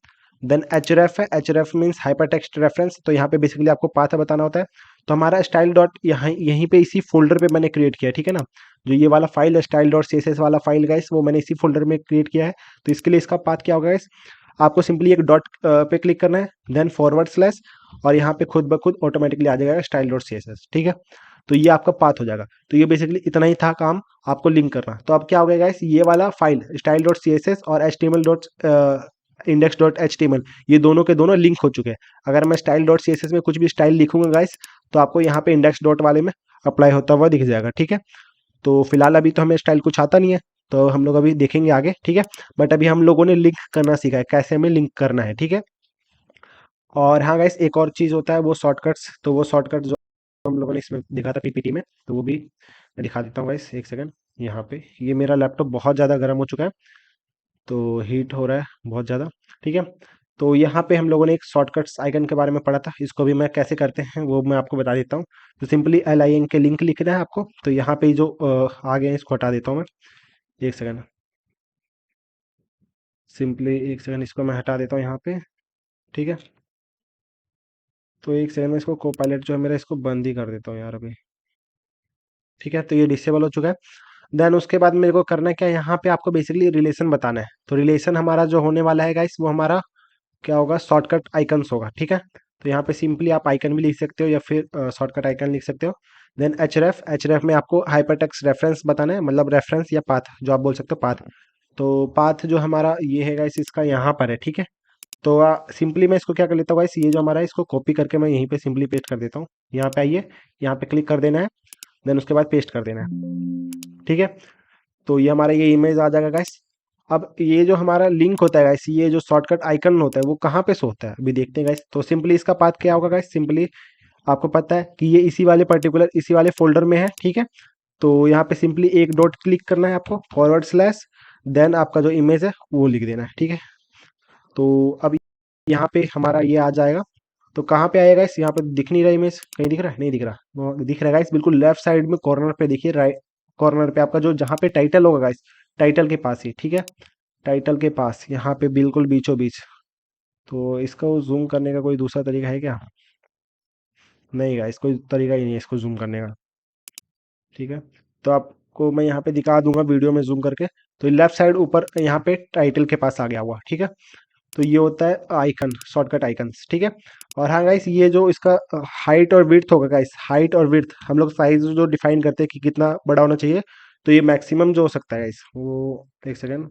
Speaker 1: देन href है, href means hyper text reference. तो यहाँ पे बेसिकली आपको पाथ बताना होता है। तो हमारा स्टाइल डॉट यहाँ यहीं पे इसी फोल्डर पे मैंने क्रिएट किया है, ठीक है ना। जो ये वाला फाइल है स्टाइल डॉट CSS वाला फाइल गाइस, वो मैंने इसी फोल्डर में क्रिएट किया है। तो इसके लिए इसका पाथ क्या होगा गाइस, आपको सिंपली एक डॉट पे क्लिक करना है, देन फॉरवर्ड स्लैश, और यहाँ पे खुद ब खुद ऑटोमेटिकली आ जाएगा स्टाइल डॉट CSS, ठीक है। तो ये आपका पाथ हो जाएगा। तो ये बेसिकली इतना ही था काम, आपको लिंक करना। तो अब क्या हो गया गाइस, ये वाला फाइल स्टाइल डॉट CSS और HTML dot index dot H T M L, ये दोनों के दोनों लिंक हो चुके हैं। अगर मैं style dot C S S में कुछ भी स्टाइल लिखूंगा गाइस, तो आपको यहाँ पे इंडेक्स डॉट वाले में अप्लाई होता हुआ दिख जाएगा, ठीक है। तो फिलहाल अभी तो हमें स्टाइल कुछ आता नहीं है, तो हम लोग अभी देखेंगे आगे, ठीक है। बट अभी हम लोगों ने लिंक करना सीखा है, कैसे हमें लिंक करना है, ठीक है। और हाँ गाइस, एक और चीज़ होता है वो शॉर्टकट्स। तो वो शॉर्टकट जो हम लोगों ने इसमें दिखा था पीपीटी में, तो वो भी मैं दिखा देता हूँ गाइस, एक सेकंड। यहाँ पे ये मेरा लैपटॉप बहुत ज़्यादा गर्म हो चुका है, तो हीट हो रहा है बहुत ज़्यादा, ठीक है। तो यहाँ पे हम लोगों ने एक शॉर्टकट्स आइकन के बारे में पढ़ा था, इसको भी मैं कैसे करते हैं वो मैं आपको बता देता हूँ। तो सिंपली एल आई एन के लिंक लिखना है आपको, तो यहाँ पे जो आ गए हैं इसको हटा देता हूँ मैं, एक सेकंड। सिंपली एक सेकंड, इसको मैं हटा देता हूँ यहाँ पे, ठीक है। तो एक सेकंड में इसको कोपायलट जो है मेरा, इसको बंद ही कर देता हूँ यार अभी, ठीक है। तो ये डिसेबल हो चुका है। देन उसके बाद मेरे को करना है क्या, यहाँ पे आपको बेसिकली रिलेशन बताना है। तो रिलेशन हमारा जो होने वाला है गाइस, वो हमारा क्या होगा, शॉर्टकट आइकन्स होगा, ठीक है। तो यहाँ पे सिंपली आप आइकन भी लिख सकते हो या फिर शॉर्टकट आइकन लिख सकते हो। देन एच रेफ में आपको हाइपरटेक्स्ट रेफरेंस बताना है, मतलब रेफरेंस या पाथ जो आप बोल सकते हो, पाथ। तो पाथ जो हमारा ये है गाइस, इसका यहाँ पर है, ठीक है। तो सिंपली मैं इसको क्या कर लेता हूँ गाइस, ये जो हमारा है इसको कॉपी करके मैं यहीं पे सिंपली पेस्ट कर देता हूँ। यहाँ पे आइए, यहाँ पे क्लिक कर देना है, देन उसके बाद पेस्ट कर देना है, ठीक है। तो ये हमारा ये इमेज आ जाएगा गाइस। अब ये जो हमारा लिंक होता है गाइस, ये जो शॉर्टकट आइकन होता है वो कहाँ पे शो होता है अभी देखते हैं गाइस। तो सिंपली इसका पाथ क्या होगा गाइस, सिंपली आपको पता है कि ये इसी वाले पर्टिकुलर इसी वाले फोल्डर में है, ठीक है। तो यहाँ पे सिंपली एक डॉट क्लिक करना है आपको, फॉरवर्ड स्लैश, देन आपका जो इमेज है वो लिख देना है, ठीक है। तो अब यहाँ पे हमारा ये आ जाएगा। तो कहाँ पे आएगा इस, यहाँ पे दिख नहीं रहा इमेज, कहीं दिख रहा है, नहीं दिख रहा, वो दिख रहा है गाइस बिल्कुल लेफ्ट साइड में कॉर्नर पे, देखिए राइट कॉर्नर पे आपका जो जहाँ पे टाइटल होगा गाइस, टाइटल के पास ही, ठीक है। टाइटल के पास यहाँ पे बिल्कुल बीचों बीच। तो इसको जूम करने का कोई दूसरा तरीका है क्या? नहीं गाइस, कोई तरीका ही नहीं है इसको जूम करने का, ठीक है। तो आपको मैं यहाँ पे दिखा दूंगा वीडियो में जूम करके। तो लेफ्ट साइड ऊपर यहाँ पे टाइटल के पास आ गया हुआ, ठीक है। तो ये होता है आइकन, शॉर्टकट आइकन्स, ठीक है। और हाँ गाइस, ये जो इसका हाइट और विड्थ होगा गाइस, हाइट और विड्थ हम लोग साइज जो डिफाइन करते हैं कि कितना बड़ा होना चाहिए, तो ये मैक्सिमम जो हो सकता है गाइस वो, एक सेकेंड,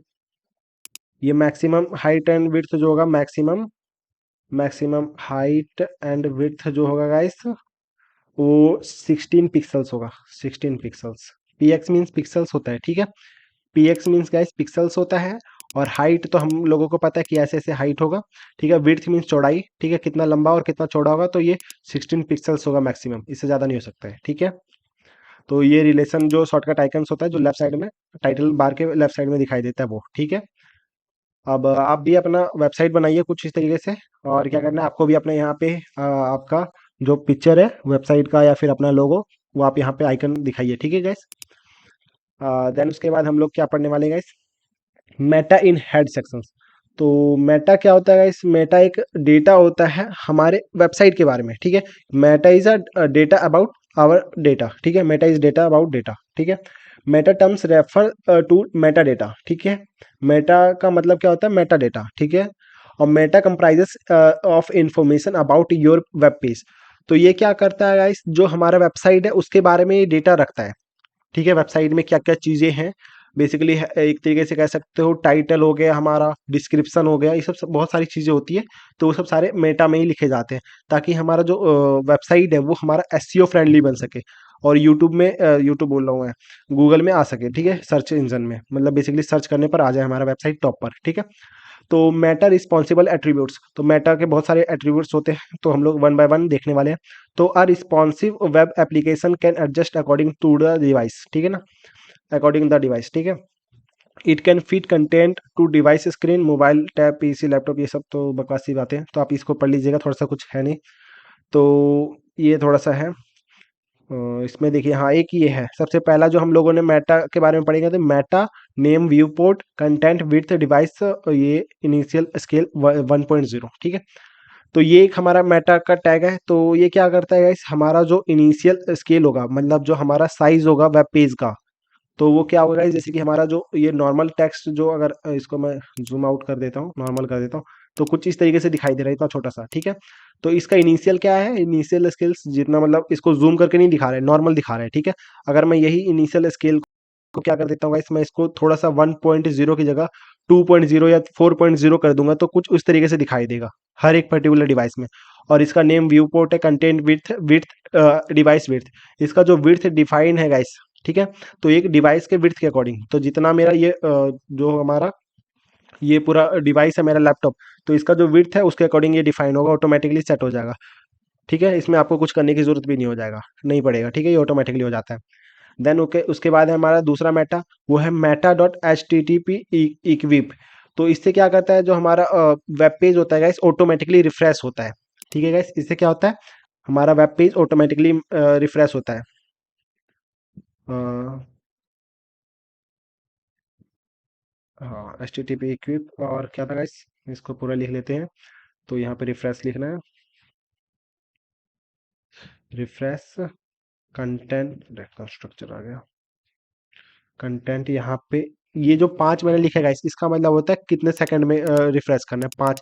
Speaker 1: ये मैक्सिमम हाइट एंड विड्थ जो होगा, maximum maximum height and width जो होगा गाइस, वो 16 पिक्सल्स होगा, 16 pixels. P x means pixels होता है, ठीक है। P x means guys pixels होता है। और हाइट तो हम लोगों को पता है कि ऐसे ऐसे हाइट होगा, ठीक है। विड्थ मीन्स चौड़ाई, ठीक है, कितना लंबा और कितना चौड़ा होगा, तो ये 16 पिक्सल्स होगा मैक्सिमम, इससे ज़्यादा नहीं हो सकता है, ठीक है। तो ये रिलेशन जो शॉर्टकट आइकन्स होता है, जो लेफ्ट साइड में टाइटल बार के लेफ्ट साइड में दिखाई देता है वो, ठीक है। अब आप भी अपना वेबसाइट बनाइए कुछ इस तरीके से। और क्या करना है आपको भी, अपने यहाँ पे आपका जो पिक्चर है वेबसाइट का या फिर अपना लोगो, वो आप यहाँ पे आइकन दिखाइए, ठीक है गाइस। देन उसके बाद हम लोग क्या पढ़ने वाले हैं guys, Meta in head sections. तो मेटा क्या होता है गाइस, मेटा एक डेटा होता है हमारे वेबसाइट के बारे में, ठीक है। Meta is a data about our data, ठीक है। Meta is data about data, ठीक है। Meta terms refer to meta data, ठीक है। मेटा का मतलब क्या होता है, मेटा डेटा, ठीक है। और Meta comprises of information about your web page. तो ये क्या करता है गाइस, जो हमारा वेबसाइट है उसके बारे में ये डेटा रखता है, ठीक है। वेबसाइट में क्या क्या चीज़ें हैं, बेसिकली एक तरीके से कह सकते हो, टाइटल हो गया हमारा, डिस्क्रिप्शन हो गया, ये सब बहुत सारी चीज़ें होती है। तो वो सब सारे मेटा में ही लिखे जाते हैं, ताकि हमारा जो वेबसाइट है वो हमारा एसईओ फ्रेंडली बन सके। और यूट्यूब में, यूट्यूब बोल रहा हूँ मैं, गूगल में आ सके, ठीक है, सर्च इंजन में, मतलब बेसिकली सर्च करने पर आ जाए हमारा वेबसाइट टॉप पर, ठीक है। तो मेटा रिस्पॉन्सिबल एट्रीब्यूट्स, तो मेटा के बहुत सारे एट्रीब्यूट्स होते हैं, तो हम लोग वन बाय वन देखने वाले हैं। तो a responsive web application can adjust according to the device, ठीक है ना, अकॉर्डिंग द डिवाइस, ठीक है। It can fit content to device screen, mobile tab, PC, laptop, ये सब तो बकवासी बातें हैं, तो आप इसको पढ़ लीजिएगा, थोड़ा सा कुछ है नहीं। तो ये थोड़ा सा है। इसमें देखिए, हाँ एक ये है, सबसे पहला जो हम लोगों ने मेटा के बारे में पढ़ेंगे, तो Meta name, view port, content, width, device, ये इनिशियल स्केल 1.0, ठीक है। तो ये एक हमारा मेटा का टैग है। तो ये क्या करता है गाइस, हमारा जो इनिशियल स्केल होगा, मतलब जो हमारा साइज होगा वेब पेज का, तो वो क्या होगा गाइस, जैसे कि हमारा जो ये नॉर्मल टेक्स्ट जो, अगर इसको मैं जूम आउट कर देता हूँ, नॉर्मल कर देता हूँ, तो कुछ इस तरीके से दिखाई दे रहा है, इतना छोटा सा, ठीक है। तो इसका इनिशियल क्या है, इनिशियल स्केल्स जितना, मतलब इसको जूम करके नहीं दिखा रहा है, नॉर्मल दिखा रहा है, ठीक है। अगर मैं यही इनिशियल स्केल को क्या कर देता हूँ गाइस, मैं इसको थोड़ा सा 1.0 की जगह 2.0 या 4.0 कर दूंगा तो कुछ उस तरीके से दिखाई देगा हर एक पर्टिकुलर डिवाइस में। और इसका नेम व्यू पोर्ट है, content width width device width, इसका जो विड्थ डिफाइन है गाइस, ठीक है। तो एक डिवाइस के विड्थ के अकॉर्डिंग, तो जितना मेरा ये जो हमारा ये पूरा डिवाइस है मेरा लैपटॉप, तो इसका जो विड्थ है उसके अकॉर्डिंग ये डिफाइन होगा, ऑटोमेटिकली सेट हो जाएगा, ठीक है। इसमें आपको कुछ करने की जरूरत भी नहीं हो जाएगा, नहीं पड़ेगा, ठीक है, ये ऑटोमेटिकली हो जाता है। देन ओके, उसके बाद है हमारा दूसरा मेटा, वो है Meta dot H T T P equip. तो इससे क्या करता है, जो हमारा वेब पेज होता है गाइस ऑटोमेटिकली रिफ्रेश होता है, ठीक है गाइस। इससे क्या होता है, हमारा वेब पेज ऑटोमेटिकली रिफ्रेश होता है। अ, हाँ, H T T P equip, और क्या था गाइस, इसको पूरा लिख लेते हैं। तो यहाँ पे रिफ्रेश लिखना है, रिफ्रेश कंटेंट स्ट्रक्चर आ गया, कंटेंट यहाँ पे, ये जो 5 मैंने लिखा है गाइस, इसका मतलब होता है कितने सेकंड में रिफ्रेश करना है, 5,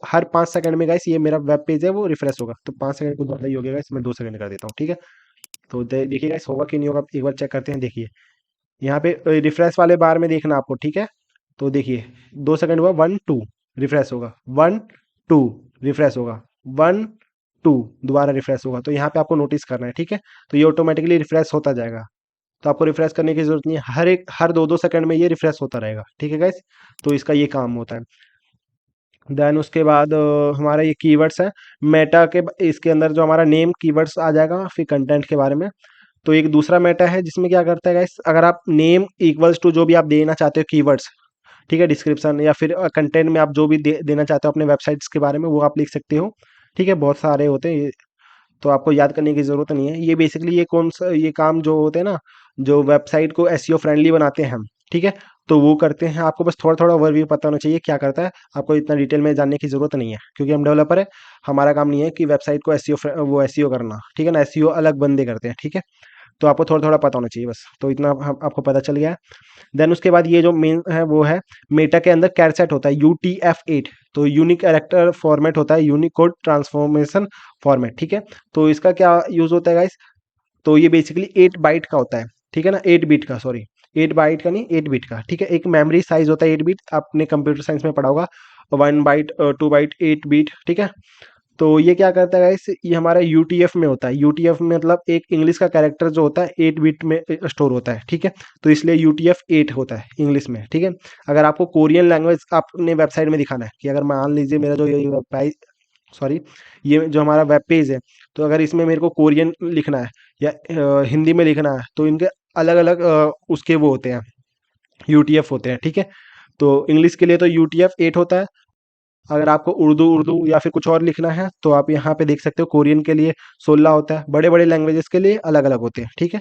Speaker 1: हर 5 सेकंड में गाइस ये मेरा वेब पेज है वो रिफ्रेश होगा। तो 5 सेकंड कुछ ज़्यादा ही हो गया गाइस, मैं 2 सेकंड कर देता हूँ, ठीक है। तो देखिए गाइस होगा कि नहीं होगा, एक बार चेक करते हैं। देखिए यहाँ पे रिफ्रेश वाले बार में देखना आपको, ठीक है। तो देखिए 2 सेकंड हुआ, 1 2 रिफ्रेश होगा, 1 2 रिफ्रेश होगा, 1 2 दोबारा रिफ्रेश होगा। तो यहाँ पे आपको नोटिस करना है, ठीक है। तो ये ऑटोमेटिकली रिफ्रेश होता जाएगा, तो आपको रिफ्रेश करने की जरूरत नहीं है, हर 2 2 सेकंड में ये रिफ्रेश होता रहेगा, ठीक है गाइस। तो इसका ये काम होता है। देन उसके बाद हमारा ये कीवर्ड्स है, मेटा के इसके अंदर जो हमारा नेम कीवर्ड्स आ जाएगा, फिर कंटेंट के बारे में। तो एक दूसरा मेटा है जिसमें क्या करता है गाइस, अगर आप नेम इक्वल्स टू जो भी आप देना चाहते हो कीवर्ड्स, ठीक है, डिस्क्रिप्शन या फिर कंटेंट में आप जो भी देना चाहते हो अपने वेबसाइट्स के बारे में, वो आप लिख सकते हो, ठीक है। बहुत सारे होते हैं ये, तो आपको याद करने की ज़रूरत नहीं है। ये बेसिकली ये कौन सा ये काम जो होते हैं ना, जो वेबसाइट को एसईओ फ्रेंडली बनाते हैं हम, ठीक है, तो वो करते हैं। आपको बस थोड़ा-थोड़ा ओवरव्यू पता होना चाहिए क्या करता है, आपको इतना डिटेल में जानने की ज़रूरत नहीं है, क्योंकि हम डेवलपर हैं, हमारा काम नहीं है कि वेबसाइट को वो एसईओ करना, ठीक है ना, एसईओ अलग बंदे करते हैं, ठीक है। तो आपको थोड़ा-थोड़ा पता होना चाहिए बस, तो इतना हम आपको पता चल गया है। देन उसके बाद ये जो मेन है वो है, मेटा के अंदर कैरसेट होता है UTF-8, तो यूनिक कैरेक्टर फॉर्मेट होता है, यूनिकोड ट्रांसफॉर्मेशन फॉर्मेट, ठीक है। तो इसका क्या यूज होता है गाइस, तो ये बेसिकली 8 बाइट का होता है, ठीक है ना, 8 बिट का, सॉरी 8 बाइट का नहीं, 8 बिट का, ठीक है। एक मेमोरी साइज होता है 8 बिट, आपने कंप्यूटर साइंस में पढ़ा होगा, 1 बाइट 2 बाइट 8 बिट, ठीक है। तो ये क्या करता है गाइस, ये हमारा यूटीएफ में होता है, यूटीएफ में मतलब एक इंग्लिश का कैरेक्टर जो होता है 8 बिट में स्टोर होता है, ठीक है। तो इसलिए UTF-8 होता है इंग्लिश में, ठीक है। अगर आपको कोरियन लैंग्वेज अपने वेबसाइट में दिखाना है, कि अगर मान लीजिए मेरा जो ये सॉरी, ये जो हमारा वेब पेज है, तो अगर इसमें मेरे को कोरियन लिखना है या हिंदी में लिखना है, तो इनके अलग अलग उसके वो होते हैं, यूटीएफ होते हैं, ठीक है। तो इंग्लिश के लिए तो UTF-8 होता है। अगर आपको उर्दू उर्दू या फिर कुछ और लिखना है, तो आप यहाँ पे देख सकते हो, कोरियन के लिए 16 होता है, बड़े बड़े लैंग्वेजेस के लिए अलग अलग होते हैं, ठीक है।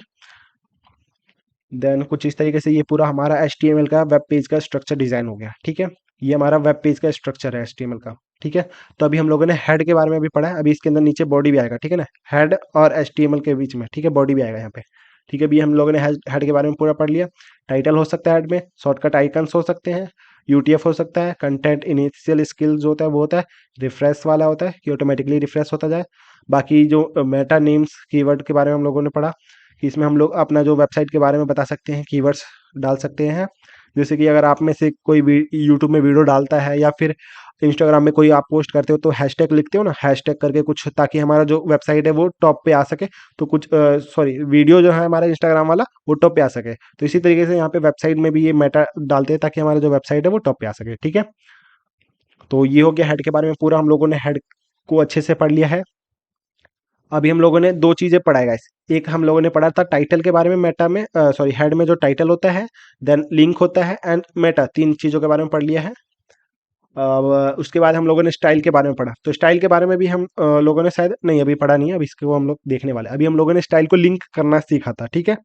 Speaker 1: देन कुछ इस तरीके से ये पूरा हमारा HTML का वेब पेज का स्ट्रक्चर डिजाइन हो गया, ठीक है। ये हमारा वेब पेज का स्ट्रक्चर है HTML का, ठीक है। तो अभी हम लोगों ने हेड के बारे में भी पढ़ा है, अभी इसके अंदर नीचे बॉडी भी आएगा, ठीक है ना, हेड और HTML के बीच में, ठीक है, बॉडी भी आएगा यहाँ पे, ठीक है। अभी हम लोगों ने हेड के बारे में पूरा पढ़ लिया। टाइटल हो सकता है हेड में, शॉर्टकट आइकन्स हो सकते हैं, यूटीएफ हो सकता है, कंटेंट इनिशियल स्किल्स जो होता है वो होता है, रिफ्रेश वाला होता है कि ऑटोमेटिकली रिफ्रेश होता जाए। बाकी जो मेटा नेम्स कीवर्ड के बारे में हम लोगों ने पढ़ा, कि इसमें हम लोग अपना जो वेबसाइट के बारे में बता सकते हैं, कीवर्ड्स डाल सकते हैं। जैसे कि अगर आप में से कोई भी यूट्यूब में वीडियो डालता है या फिर इंस्टाग्राम में कोई आप पोस्ट करते हो, तो हैशटैग लिखते हो ना, हैशटैग करके कुछ, ताकि हमारा जो वेबसाइट है वो टॉप पे आ सके। तो कुछ सॉरी, वीडियो जो है हमारा इंस्टाग्राम वाला वो टॉप पे आ सके, तो इसी तरीके से यहाँ पे वेबसाइट में भी ये मेटा डालते हैं, ताकि हमारा जो वेबसाइट है वो टॉप पे आ सके, ठीक है। तो ये हो गया हेड के बारे में, पूरा हम लोगों ने हेड को अच्छे से पढ़ लिया है। अभी हम लोगों ने दो चीजें पढ़ा है गाइस, एक हम लोगों ने पढ़ा था टाइटल के बारे में, मेटा में सॉरी हेड में जो टाइटल होता है, देन लिंक होता है एंड मेटा, तीन चीजों के बारे में पढ़ लिया है। अब उसके बाद हम लोगों ने स्टाइल के बारे में पढ़ा, तो स्टाइल के बारे में भी हम लोगों ने शायद नहीं अभी पढ़ा नहीं है, अभी इसको हम लोग देखने वाले हैं। अभी हम लोगों ने स्टाइल को लिंक करना सीखा था, ठीक है।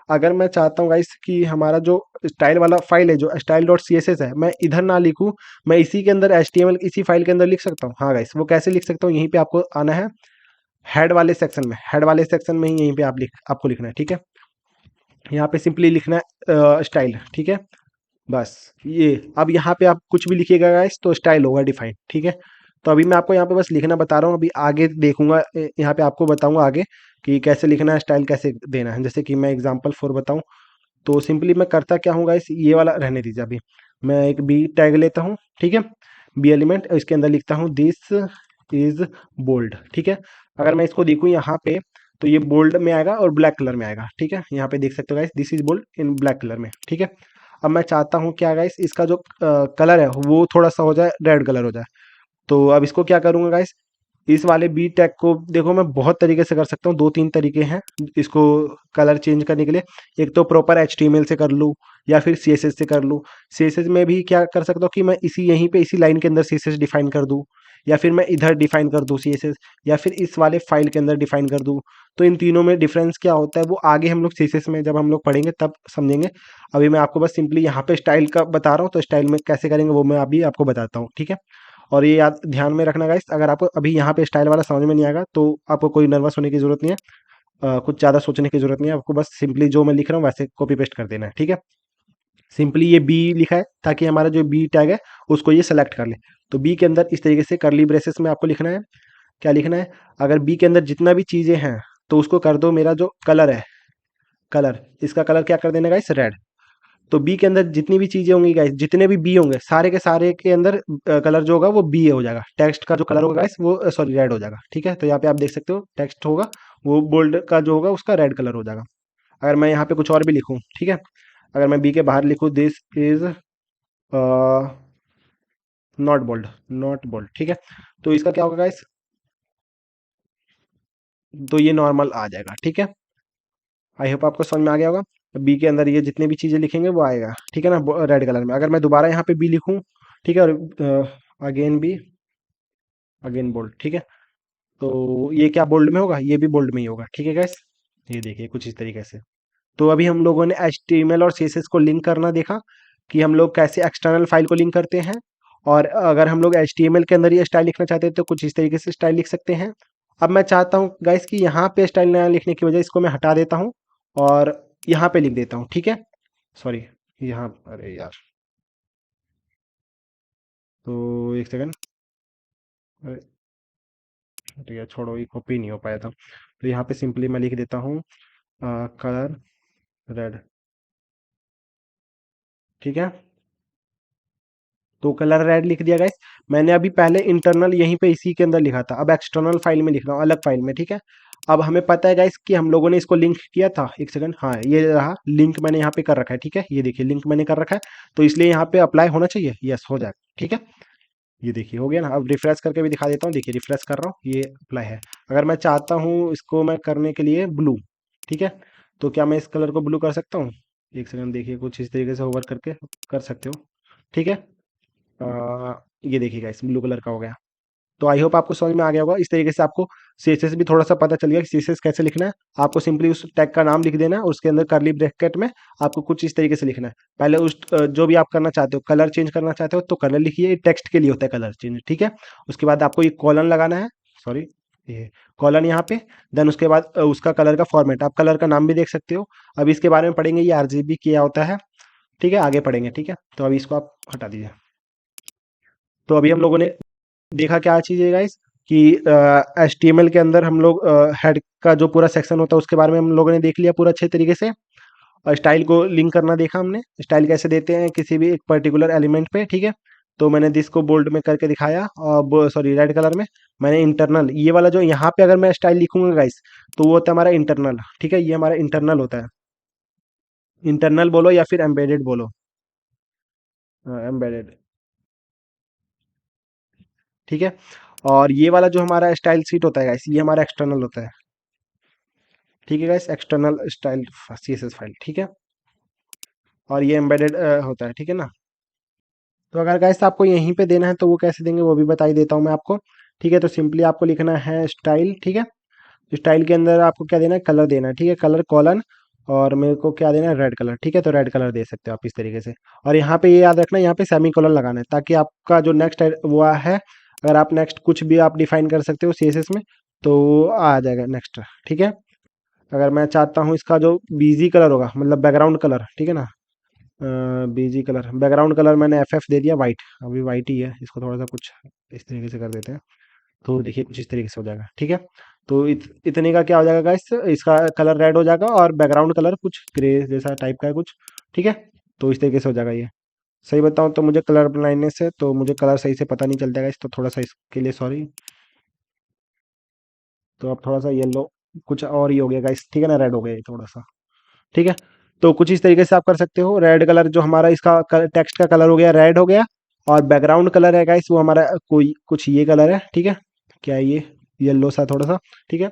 Speaker 1: अगर मैं चाहता हूँ गाइस कि हमारा जो स्टाइल वाला फाइल है, जो style dot C S S है, मैं इधर ना लिखूँ, मैं इसी के अंदर HTML इसी फाइल के अंदर लिख सकता हूँ। हाँ गाइस, वो कैसे लिख सकता हूँ, यहीं पे आपको आना है, हेड वाले सेक्शन में, हेड वाले सेक्शन में ही यहीं पे आपको लिखना है, ठीक है। यहाँ पे सिंपली लिखना है स्टाइल, ठीक है, बस ये। अब यहाँ पे आप कुछ भी लिखिएगा गाइस तो स्टाइल होगा डिफाइन, ठीक है। तो अभी मैं आपको यहाँ पे बस लिखना बता रहा हूँ, अभी आगे देखूंगा, यहाँ पे आपको बताऊंगा आगे कि कैसे लिखना है, स्टाइल कैसे देना है। जैसे कि मैं एग्जांपल फॉर बताऊं, तो सिंपली मैं करता क्या हूँ गाइस, ये वाला रहने दीजिए अभी। मैं एक बी टैग लेता हूँ, ठीक है, बी एलिमेंट, इसके अंदर लिखता हूँ दिस इज बोल्ड, ठीक है। अगर मैं इसको देखूँ यहाँ पे, तो ये बोल्ड में आएगा और ब्लैक कलर में आएगा, ठीक है, यहाँ पे देख सकते हो guys, this is bold in black colour में, ठीक है। अब मैं चाहता हूँ क्या गाइस, इसका जो कलर है वो थोड़ा सा हो जाए, रेड कलर हो जाए। तो अब इसको क्या करूंगा गाइस, इस वाले बी टैग को देखो मैं बहुत तरीके से कर सकता हूँ, दो तीन तरीके हैं इसको कलर चेंज करने के लिए। एक तो प्रॉपर HTML से कर लूँ, या फिर CSS से कर लूँ। CSS में भी क्या कर सकता हूँ कि मैं इसी यहीं पे इसी लाइन के अंदर CSS डिफाइन कर दूँ, या फिर मैं इधर डिफाइन कर दूँ CSS, या फिर इस वाले फाइल के अंदर डिफाइन कर दूँ। तो इन तीनों में डिफरेंस क्या होता है वो आगे हम लोग CSS में जब हम लोग पढ़ेंगे तब समझेंगे। अभी मैं आपको बस सिंपली यहाँ पे स्टाइल का बता रहा हूँ, तो स्टाइल में कैसे करेंगे वो मैं अभी आपको बताता हूँ, ठीक है। और ये याद ध्यान में रखना गाइस, अगर आपको अभी यहाँ पे स्टाइल वाला समझ में नहीं आएगा तो आपको कोई नर्वस होने की जरूरत नहीं है। कुछ ज़्यादा सोचने की जरूरत नहीं है, आपको बस सिंपली जो मैं लिख रहा हूँ वैसे कॉपी पेस्ट कर देना है, ठीक है। सिंपली ये बी लिखा है ताकि हमारा जो बी टैग है उसको ये सेलेक्ट कर ले। तो बी के अंदर इस तरीके से करली ब्रेसेस में आपको लिखना है, क्या लिखना है, अगर बी के अंदर जितना भी चीज़ें हैं तो उसको कर दो मेरा जो कलर है, कलर, इसका कलर क्या कर देना गाइस, रेड। तो बी के अंदर जितनी भी चीजें होंगी गाइस, जितने भी बी होंगे सारे के सारे के अंदर कलर जो होगा वो बी हो जाएगा, टेक्स्ट का जो कलर होगा गाइस वो सॉरी रेड हो जाएगा, ठीक है। तो यहाँ पे आप देख सकते हो टेक्स्ट होगा वो बोल्ड का जो होगा उसका रेड कलर हो जाएगा। अगर मैं यहाँ पे कुछ और भी लिखूँ, ठीक है, अगर मैं बी के बाहर लिखूँ this is not bold, not bold, ठीक है, तो इसका क्या होगा गाइस, तो ये नॉर्मल आ जाएगा, ठीक है। आई होप आपको समझ में आ गया होगा। बी के अंदर ये जितने भी चीजें लिखेंगे वो आएगा, ठीक है ना, रेड कलर में। अगर मैं दोबारा यहाँ पे बी लिखूं, ठीक है, और अगेन बी, अगेन बोल्ड, ठीक है, तो ये क्या बोल्ड में होगा, ये भी बोल्ड में ही होगा, ठीक है गैस। ये देखिए कुछ इस तरीके से। तो अभी हम लोगों ने HTML और CSS को लिंक करना देखा कि हम लोग कैसे एक्सटर्नल फाइल को लिंक करते हैं। और अगर हम लोग HTML के अंदर ये स्टाइल लिखना चाहते हैं तो कुछ इस तरीके से स्टाइल लिख सकते हैं। अब मैं चाहता हूँ गाइस कि यहाँ पे स्टाइल नया लिखने की वजह इसको मैं हटा देता हूँ और यहाँ पे लिख देता हूँ, ठीक है। सॉरी, यहाँ, अरे यार, तो एक सेकंड, अरे ठीक है छोड़ो, ये कॉपी नहीं हो पाया था। तो यहाँ पे सिंपली मैं लिख देता हूँ कलर रेड, ठीक है। तो कलर रेड लिख दिया गाइस। मैंने अभी पहले इंटरनल यहीं पे इसी के अंदर लिखा था, अब एक्सटर्नल फाइल में लिख रहा हूँ, अलग फाइल में, ठीक है। अब हमें पता है गाइस कि हम लोगों ने इसको लिंक किया था, एक सेकंड, हाँ ये रहा लिंक, मैंने यहाँ पे कर रखा है, ठीक है, ये देखिए लिंक मैंने कर रखा है। तो इसलिए यहाँ पे अप्लाई होना चाहिए, यस हो जाए, ठीक है। ये देखिए हो गया ना। अब रिफ्रेश करके भी दिखा देता हूँ, देखिए रिफ्रेश कर रहा हूँ, ये अप्लाई है। अगर मैं चाहता हूँ इसको मैं करने के लिए ब्लू, ठीक है, तो क्या मैं इस कलर को ब्लू कर सकता हूँ, एक सेकंड देखिए कुछ इस तरीके से होवर करके कर सकते हो, ठीक है। ये देखिएगा इस ब्लू कलर का हो गया। तो आई होप आपको समझ में आ गया होगा। इस तरीके से आपको CSS भी थोड़ा सा पता चल गया कि CSS कैसे लिखना है। आपको सिंपली उस टैग का नाम लिख देना है और उसके अंदर करली ब्रैकेट में आपको कुछ इस तरीके से लिखना है। पहले उस जो भी आप करना चाहते हो, कलर चेंज करना चाहते हो तो कलर लिखिए, टेक्स्ट के लिए होता है कलर चेंज, ठीक है। उसके बाद आपको ये कॉलन लगाना है, सॉरी, ये कॉलन यहाँ पे। देन उसके बाद उसका कलर का फॉर्मेट, आप कलर का नाम भी देख सकते हो। अब इसके बारे में पढ़ेंगे ये RGB क्या होता है, ठीक है, आगे पढ़ेंगे, ठीक है। तो अभी इसको आप हटा दीजिए। तो अभी हम लोगों ने देखा क्या चीज़ है गाइस कि HTML के अंदर हम लोग हेड का जो पूरा सेक्शन होता है उसके बारे में हम लोगों ने देख लिया पूरा अच्छे तरीके से। और स्टाइल को लिंक करना देखा हमने, स्टाइल कैसे देते हैं किसी भी एक पर्टिकुलर एलिमेंट पे, ठीक है। तो मैंने दिस को बोल्ड में करके दिखाया और सॉरी रेड कलर में। मैंने इंटरनल ये वाला जो यहाँ पे अगर मैं स्टाइल लिखूंगा गाइस तो वो होता है हमारा इंटरनल, ठीक है, ये हमारा इंटरनल होता है। इंटरनल बोलो या फिर एम्बेडेड बोलो, एम्बेडेड, ठीक है। और ये वाला जो हमारा स्टाइल सीट होता है गाइस ये हमारा एक्सटर्नल होता है, ठीक है guys, external style CSS file, ठीक है। और ये एम्बेडेड होता है, ठीक है ना। तो अगर गाइस आपको यहीं पे देना है तो वो कैसे देंगे वो भी बता ही देता हूँ मैं आपको, ठीक है। तो सिंपली आपको लिखना है स्टाइल, ठीक है। स्टाइल के अंदर आपको क्या देना है, कलर देना है, ठीक है, कलर कॉलन, और मेरे को क्या देना है, रेड कलर, ठीक है। तो रेड कलर दे सकते हो आप इस तरीके से। और यहाँ पे ये याद रखना, यहाँ पे सेमी कॉलन लगाना है ताकि आपका जो नेक्स्ट वो है, अगर आप नेक्स्ट कुछ भी आप डिफाइन कर सकते हो CSS में तो वो आ जाएगा नेक्स्ट, ठीक है। अगर मैं चाहता हूँ इसका जो बीजी कलर होगा मतलब बैकग्राउंड कलर, ठीक है ना, बीजी कलर, बैकग्राउंड कलर मैंने FF दे दिया वाइट, अभी वाइट ही है, इसको थोड़ा सा कुछ इस तरीके से कर देते हैं। तो देखिए कुछ इस तरीके से हो जाएगा, ठीक है। तो इतने का क्या हो जाएगा गाइस, इसका कलर रेड हो जाएगा और बैकग्राउंड कलर कुछ ग्रे जैसा टाइप का है कुछ, ठीक है। तो इस तरीके से हो जाएगा ये। सही बताऊँ तो मुझे कलर ब्लाइंडनेस है, तो मुझे कलर सही से पता नहीं चलता गाइस, तो थोड़ा सा इसके लिए सॉरी। तो अब थोड़ा सा येलो कुछ और ही हो गया गाइस, ठीक है ना, रेड हो गया ये थोड़ा सा, ठीक है। तो कुछ इस तरीके से आप कर सकते हो। रेड कलर जो हमारा इसका टेक्स्ट का कलर हो गया, रेड हो गया। और बैकग्राउंड कलर है गाइस वो हमारा कोई कुछ ये कलर है, ठीक है। क्या है ये, येलो सा थोड़ा सा, ठीक है।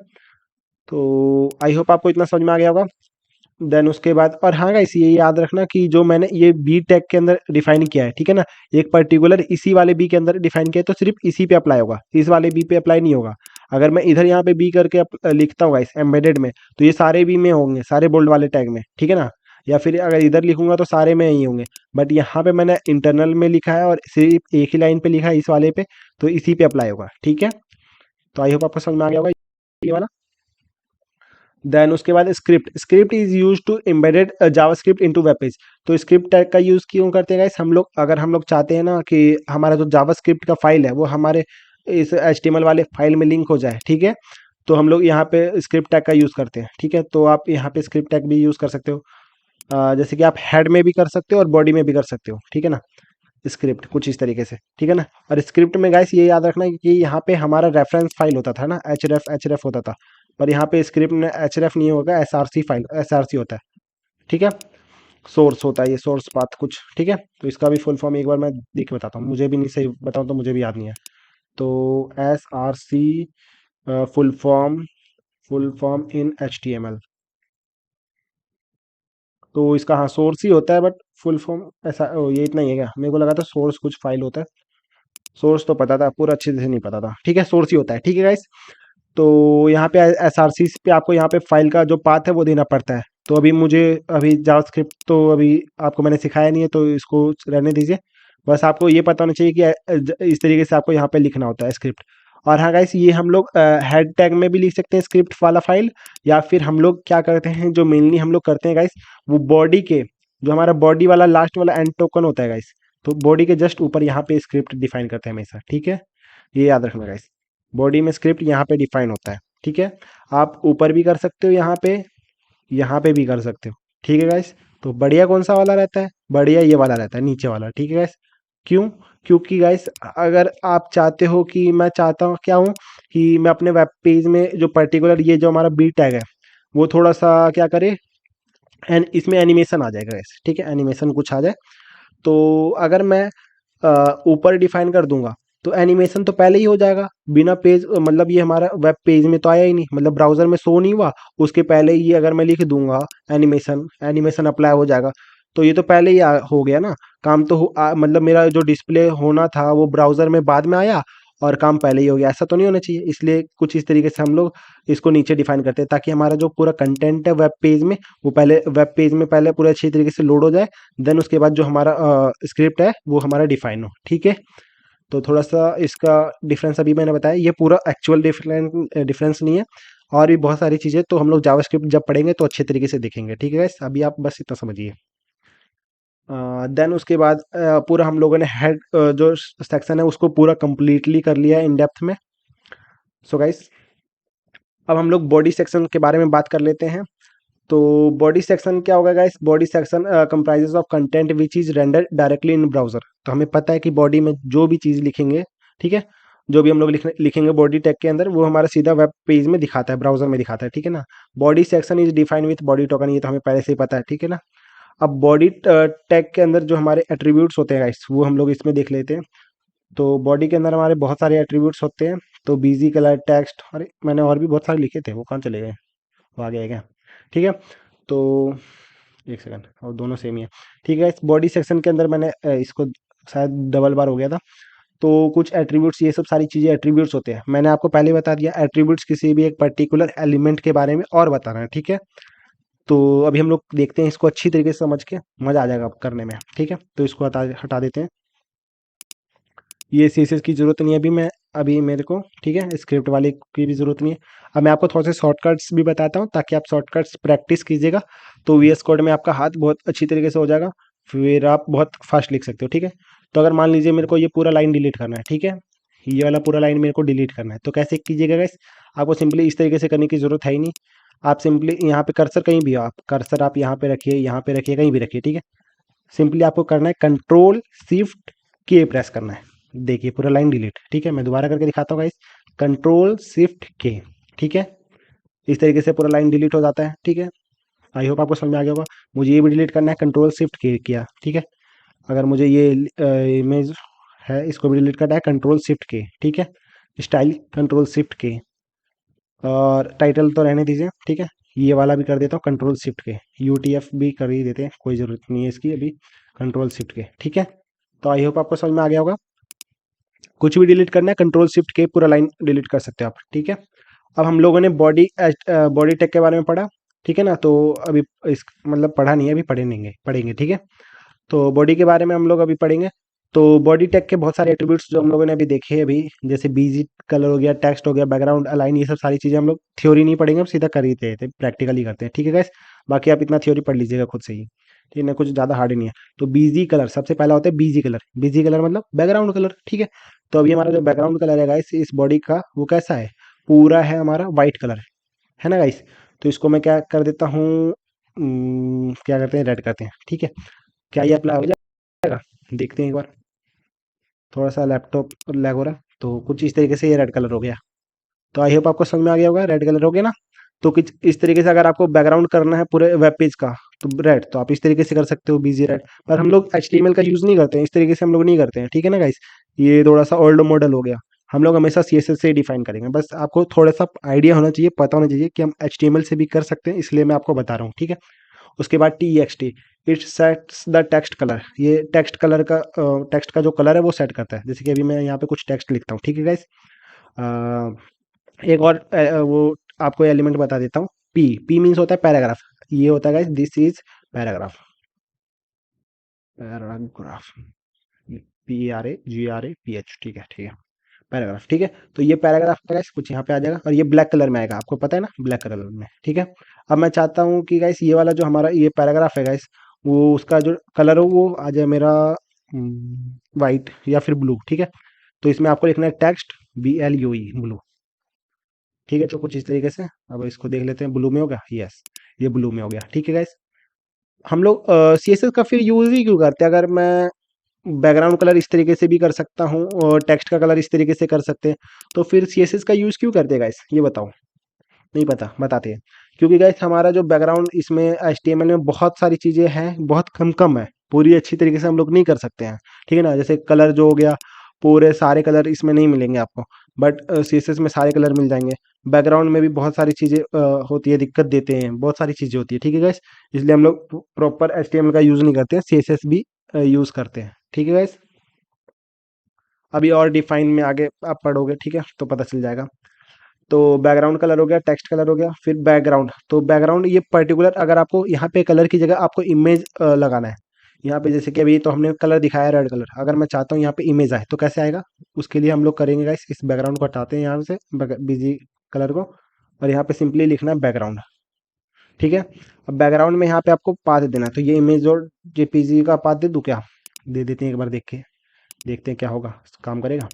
Speaker 1: तो आई होप आपको इतना समझ में आ गया होगा। देन उसके बाद, और हाँ गाइस ये याद रखना कि जो मैंने ये बी टैग के अंदर डिफाइन किया है, ठीक है ना, एक पर्टिकुलर इसी वाले बी के अंदर डिफाइन किया है, तो सिर्फ इसी पे अप्लाई होगा, इस वाले बी पे अप्लाई नहीं होगा। अगर मैं इधर यहाँ पे बी करके लिखता हूँ गाइस एम्बेडेड में, तो ये सारे बी में होंगे, सारे बोल्ड वाले टैग में, ठीक है ना। या फिर अगर इधर लिखूंगा तो सारे में ही होंगे। बट यहाँ पे मैंने इंटरनल में लिखा है और सिर्फ एक ही लाइन पे लिखा है इस वाले पे, तो इसी पे अप्लाई होगा, ठीक है। तो आई होप आपको समझ में आ गया होगा ये वाला। देन उसके बाद script, script is use to embedded JavaScript into web page. तो स्क्रिप्ट टैग का यूज क्यों करते हैं गाइस हम लोग, अगर हम लोग चाहते हैं ना कि हमारा जो जावास्क्रिप्ट का फाइल है वो हमारे इस एचटीएमएल वाले फाइल में लिंक हो जाए, ठीक है। तो हम लोग यहाँ पे स्क्रिप्ट टैग का यूज करते हैं, ठीक है। तो आप यहाँ पे स्क्रिप्ट टैग भी यूज कर सकते हो। जैसे कि आप हेड में भी कर सकते हो और बॉडी में भी कर सकते हो, ठीक है ना। स्क्रिप्ट कुछ इस तरीके से, ठीक है ना। और स्क्रिप्ट में गाइस ये याद रखना कि यहाँ पे हमारा रेफरेंस फाइल होता था ना, एच रेफ होता था। पर यहाँ पे स्क्रिप्ट में एच रेफ नहीं होगा, एसआरसी फाइल, एसआरसी होता है, ठीक है। सोर्स होता है ये, सोर्स पाथ कुछ, ठीक है। तो इसका भी फुल फॉर्म एक बार मैं देख के बताता हूँ, मुझे भी नहीं सही बताऊँ तो मुझे भी याद नहीं है। तो SRC full form, full form in HTML. तो इसका हाँ सोर्स ही होता है, बट फुल फॉर्म ऐसा ये इतना ही है क्या, मेरे को लगा था सोर्स कुछ फाइल होता है। सोर्स तो पता था, पूरा अच्छे से नहीं पता था, ठीक है। सोर्स ही होता है, ठीक है गाइस। तो यहाँ पे एसआरसी पे आपको यहाँ पे फाइल का जो पाथ है वो देना पड़ता है। तो अभी मुझे, अभी जावास्क्रिप्ट तो अभी आपको मैंने सिखाया नहीं है, तो इसको रहने दीजिए। बस आपको ये पता होना चाहिए कि इस तरीके से आपको यहाँ पे लिखना होता है स्क्रिप्ट। और हाँ गाइस ये हम लोग हेड टैग में भी लिख सकते हैं स्क्रिप्ट वाला फाइल। या फिर हम लोग क्या करते हैं, जो मेनली हम लोग करते हैं गाइस, वो बॉडी के, जो हमारा बॉडी वाला लास्ट वाला एंड टोकन होता है गाइस, तो बॉडी के जस्ट ऊपर यहाँ पे स्क्रिप्ट डिफाइन करते हैं हमेशा, ठीक है। ये याद रखना गाइस, बॉडी में स्क्रिप्ट यहाँ पे डिफाइन होता है, ठीक है। आप ऊपर भी कर सकते हो, यहाँ पे भी कर सकते हो, ठीक है गाइस। तो बढ़िया कौन सा वाला रहता है, बढ़िया ये वाला रहता है, नीचे वाला, ठीक है गाइस। क्यों, क्योंकि गाइस अगर आप चाहते हो कि, मैं चाहता हूँ क्या हूँ कि मैं अपने वेब पेज में जो पर्टिकुलर ये जो हमारा बी टैग है वो थोड़ा सा क्या करे, एंड इसमें एनिमेशन आ जाएगा गाइस, ठीक है, एनिमेशन कुछ आ जाए। तो अगर मैं ऊपर डिफाइन कर दूंगा तो एनिमेशन तो पहले ही हो जाएगा, बिना पेज मतलब ये हमारा वेब पेज में तो आया ही नहीं, मतलब ब्राउजर में शो नहीं हुआ, उसके पहले ही अगर मैं लिख दूंगा एनिमेशन, एनिमेशन अप्लाई हो जाएगा। तो ये तो पहले ही हो गया ना, काम तो मतलब मेरा जो डिस्प्ले होना था वो ब्राउजर में बाद में आया, और काम पहले ही हो गया, ऐसा तो नहीं होना चाहिए। इसलिए कुछ इस तरीके से हम लोग इसको नीचे डिफाइन करते हैं, ताकि हमारा जो पूरा कंटेंट है वेब पेज में, वो पहले वेब पेज में पहले पूरा अच्छी तरीके से लोड हो जाए। देन उसके बाद जो हमारा स्क्रिप्ट है वो हमारा डिफाइन हो, ठीक है। तो थोड़ा सा इसका डिफरेंस अभी मैंने बताया, ये पूरा एक्चुअल डिफरेंस नहीं है। और भी बहुत सारी चीज़ें तो हम लोग जावास्क्रिप्ट जब पढ़ेंगे तो अच्छे तरीके से देखेंगे, ठीक है guys? अभी आप बस इतना समझिए। देन उसके बाद पूरा हम लोगों ने हेड जो सेक्शन है उसको पूरा कंप्लीटली कर लिया है इन डेप्थ में। सो गाइस अब हम लोग बॉडी सेक्शन के बारे में बात कर लेते हैं। तो बॉडी सेक्शन क्या होगा guys, body section comprises of content which is render directly in browser. तो हमें पता है कि बॉडी में जो भी चीज़ लिखेंगे, ठीक है, जो भी हम लोग लिखेंगे बॉडी टैग के अंदर, वो हमारा सीधा वेब पेज में दिखाता है, ब्राउजर में दिखाता है, ठीक है ना। Body section is defined with body token, ये तो हमें पहले से ही पता है, ठीक है ना। अब बॉडी टैग के अंदर जो हमारे एट्रीब्यूट्स होते हैं गाइस वो हम लोग इसमें देख लेते हैं। तो बॉडी के अंदर हमारे बहुत सारे एट्रीब्यूट्स होते हैं। तो बीजी, कलर, टेक्स्ट, अरे मैंने और भी बहुत सारे लिखे थे, वो कहाँ चले गए, वो आ गया है क्या, ठीक है। तो एक सेकंड, और दोनों सेम ही है, ठीक है। इस बॉडी सेक्शन के अंदर मैंने इसको शायद डबल बार हो गया था। तो कुछ एट्रीब्यूट्स, ये सब सारी चीज़ें एट्रीब्यूट्स होते हैं, मैंने आपको पहले बता दिया, एट्रीब्यूट्स किसी भी एक पर्टिकुलर एलिमेंट के बारे में और बताना है, ठीक है। तो अभी हम लोग देखते हैं इसको अच्छी तरीके से समझ के, मज़ा आ जाएगा करने में, ठीक है। तो इसको हटा हटा देते हैं, ये सीएसएस की ज़रूरत नहीं है अभी मैं, अभी मेरे को, ठीक है, स्क्रिप्ट वाले की भी ज़रूरत नहीं है। अब मैं आपको थोड़े से शॉर्टकट्स भी बताता हूँ ताकि आप शॉर्टकट्स प्रैक्टिस कीजिएगा। तो वीएस कोड में आपका हाथ बहुत अच्छी तरीके से हो जाएगा, फिर आप बहुत फास्ट लिख सकते हो, ठीक है। तो अगर मान लीजिए मेरे को ये पूरा लाइन डिलीट करना है, ठीक है, ये वाला पूरा लाइन मेरे को डिलीट करना है, तो कैसे कीजिएगा गाइस, आपको सिंपली इस तरीके से करने की ज़रूरत है ही नहीं। आप सिंपली यहाँ पे कर्सर कहीं भी हो, आप कर्सर आप यहाँ पे रखिए, यहाँ पे रखिए, कहीं भी रखिए, ठीक है। सिंपली आपको करना है कंट्रोल शिफ्ट के प्रेस करना है। देखिए पूरा लाइन डिलीट। ठीक है, मैं दोबारा करके दिखाता हूँ गाइस, कंट्रोल शिफ्ट के। ठीक है, इस तरीके से पूरा लाइन डिलीट हो जाता है। ठीक है, आई होप आपको समझ में आ गया होगा। मुझे ये भी डिलीट करना है, कंट्रोल शिफ्ट के किया। ठीक है, अगर मुझे ये इमेज है इसको भी डिलीट करना है, कंट्रोल शिफ्ट के। ठीक है, स्टाइल कंट्रोल शिफ्ट के, और टाइटल तो रहने दीजिए। ठीक है, ये वाला भी कर देता हूँ कंट्रोल शिफ्ट के, यूटीएफ भी कर ही देते हैं, कोई ज़रूरत नहीं है इसकी अभी, कंट्रोल शिफ्ट के। ठीक है, तो आई होप आपको समझ में आ गया होगा। कुछ भी डिलीट करना है कंट्रोल शिफ्ट के, पूरा लाइन डिलीट कर सकते हो आप। ठीक है, अब हम लोगों ने बॉडी टैग के बारे में पढ़ा। ठीक है ना, तो अभी इस मतलब पढ़ा नहीं है, अभी पढ़ेंगे पढ़ेंगे। ठीक है, तो बॉडी के बारे में हम लोग अभी पढ़ेंगे। तो बॉडी टैग के बहुत सारे एट्रीब्यूट्स जो हम लोगों ने अभी देखे अभी, जैसे बीजी कलर हो गया, टेक्स्ट हो गया, बैकग्राउंड अलाइन, ये सब सारी चीज़ें हम लोग थ्योरी नहीं पढ़ेंगे, हम सीधा कर ही देते हैं, प्रैक्टिकली करते हैं। ठीक है गाइस, बाकी आप इतना थ्योरी पढ़ लीजिएगा खुद से ही। ठीक है ना, कुछ ज़्यादा हार्ड नहीं है। तो बीजी कलर सबसे पहला होता है, बीजी कलर। बीजी कलर मतलब बैकग्राउंड कलर। ठीक है, तो अभी हमारा जो बैकग्राउंड कलर है गाइस इस बॉडी का, वो कैसा है, पूरा है हमारा वाइट कलर, है ना गाइस। तो इसको मैं क्या कर देता हूँ, क्या करते हैं, रेड करते हैं। ठीक है, क्या ये अप्लाई हो जाएगा, देखते हैं एक बार। थोड़ा सा लैपटॉप लैग हो रहा है, तो कुछ इस तरीके से ये रेड कलर हो गया। तो आई होप आपको समझ में आ गया होगा, रेड कलर हो गया ना। तो कुछ इस तरीके से अगर आपको बैकग्राउंड करना है पूरे वेब पेज का, तो रेड, तो आप इस तरीके से कर सकते हो, बीजी रेड। पर हम लोग एचटीएमएल का यूज़ नहीं करते हैं, इस तरीके से हम लोग नहीं करते हैं। ठीक है ना गाइस, ये थोड़ा सा ओल्ड मॉडल हो गया। हम लोग हमेशा सीएसएस से डिफाइन करेंगे। बस आपको थोड़ा सा आइडिया होना चाहिए, पता होना चाहिए कि हम एचटीएमएल से भी कर सकते हैं, इसलिए मैं आपको बता रहा हूँ। ठीक है, उसके बाद T x T, it sets the text colour. ये टेक्स्ट कलर का, टेक्स्ट का जो कलर है वो सेट करता है। जैसे कि अभी मैं यहाँ पे कुछ टेक्स्ट लिखता हूँ। ठीक है गाइस, एक और वो आपको एलिमेंट बता देता हूँ। पी, पी मीन्स होता है पैराग्राफ। ये होता है guys, this is paragraph. Paragraph, P R A G R A P H. ठीक है, ठीक है, पैराग्राफ। ठीक है, तो ये पैराग्राफ का गाइस कुछ यहाँ पे आ जाएगा, और ये ब्लैक कलर में आएगा, आपको पता है ना, ब्लैक कलर में। ठीक है, अब मैं चाहता हूँ कि गाइस ये वाला जो हमारा ये पैराग्राफ है गाइस, वो उसका जो कलर हो वो आ जाए मेरा वाइट या फिर ब्लू। ठीक है, तो इसमें आपको लिखना है टेक्स्ट, BLUE, ब्लू। ठीक है, तो कुछ इस तरीके से, अब इसको देख लेते हैं, ब्लू में हो गया, यस, ये ब्लू में हो गया। ठीक है गाइस, हम लोग CSS का फिर यूज़ ही क्यों करते हैं, अगर मैं बैकग्राउंड कलर इस तरीके से भी कर सकता हूँ और टेक्स्ट का कलर इस तरीके से कर सकते हैं, तो फिर CSS का यूज़ क्यों करते हैं गाइस, ये बताओ। नहीं पता, बताते हैं। क्योंकि गाइस हमारा जो बैकग्राउंड इसमें HTML में बहुत सारी चीज़ें हैं, बहुत कम कम है, पूरी अच्छी तरीके से हम लोग नहीं कर सकते हैं। ठीक है ना, जैसे कलर जो हो गया, पूरे सारे कलर इसमें नहीं मिलेंगे आपको, बट CSS में सारे कलर मिल जाएंगे। बैकग्राउंड में भी बहुत सारी चीज़ें होती है, दिक्कत देते हैं, बहुत सारी चीज़ें होती है। ठीक है गाइस, इसलिए हम लोग प्रॉपर HTML का यूज़ नहीं करते हैं, CSS भी यूज़ करते हैं। ठीक है गाइस, अभी और डिफाइन में आगे आप पढ़ोगे, ठीक है, तो पता चल जाएगा। तो बैकग्राउंड कलर हो गया, टेक्स्ट कलर हो गया, फिर बैकग्राउंड। तो बैकग्राउंड ये पर्टिकुलर, अगर आपको यहाँ पे कलर की जगह आपको इमेज लगाना है, यहाँ पे जैसे कि अभी तो हमने कलर दिखाया रेड कलर, अगर मैं चाहता हूँ यहाँ पे इमेज आए तो कैसे आएगा, उसके लिए हम लोग करेंगे गाइस, इस बैकग्राउंड को हटाते हैं यहाँ से, बिजी कलर को, और यहाँ पे सिंपली लिखना है बैकग्राउंड। ठीक है, अब बैकग्राउंड में यहाँ पे आपको पाथ देना है, तो ये इमेज और JPG का पाथ दे दूँ क्या, दे देते हैं एक बार, देख के देखते हैं क्या होगा, काम करेगा।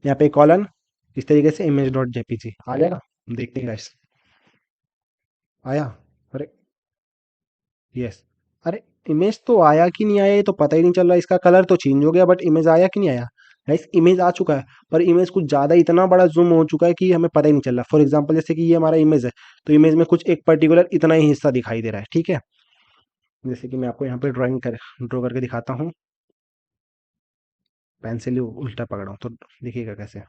Speaker 1: यहाँ पे कॉलन, इस तरीके से image.jpg आ जाएगा, देखते हैं गाइस, आया, अरे यस, अरे इमेज तो आया कि नहीं आया ये तो पता ही नहीं चल रहा, इसका कलर तो चेंज हो गया बट इमेज आया कि नहीं आया। गाइस इमेज आ चुका है, पर इमेज कुछ ज़्यादा इतना बड़ा जूम हो चुका है कि हमें पता ही नहीं चल रहा। फॉर एग्जांपल जैसे कि ये हमारा इमेज है, तो इमेज में कुछ एक पर्टिकुलर इतना ही हिस्सा दिखाई दे रहा है। ठीक है, जैसे कि मैं आपको यहाँ पे ड्रॉ करके दिखाता हूँ, पेंसिल उल्टा पकड़ा हूँ तो देखिएगा कैसे।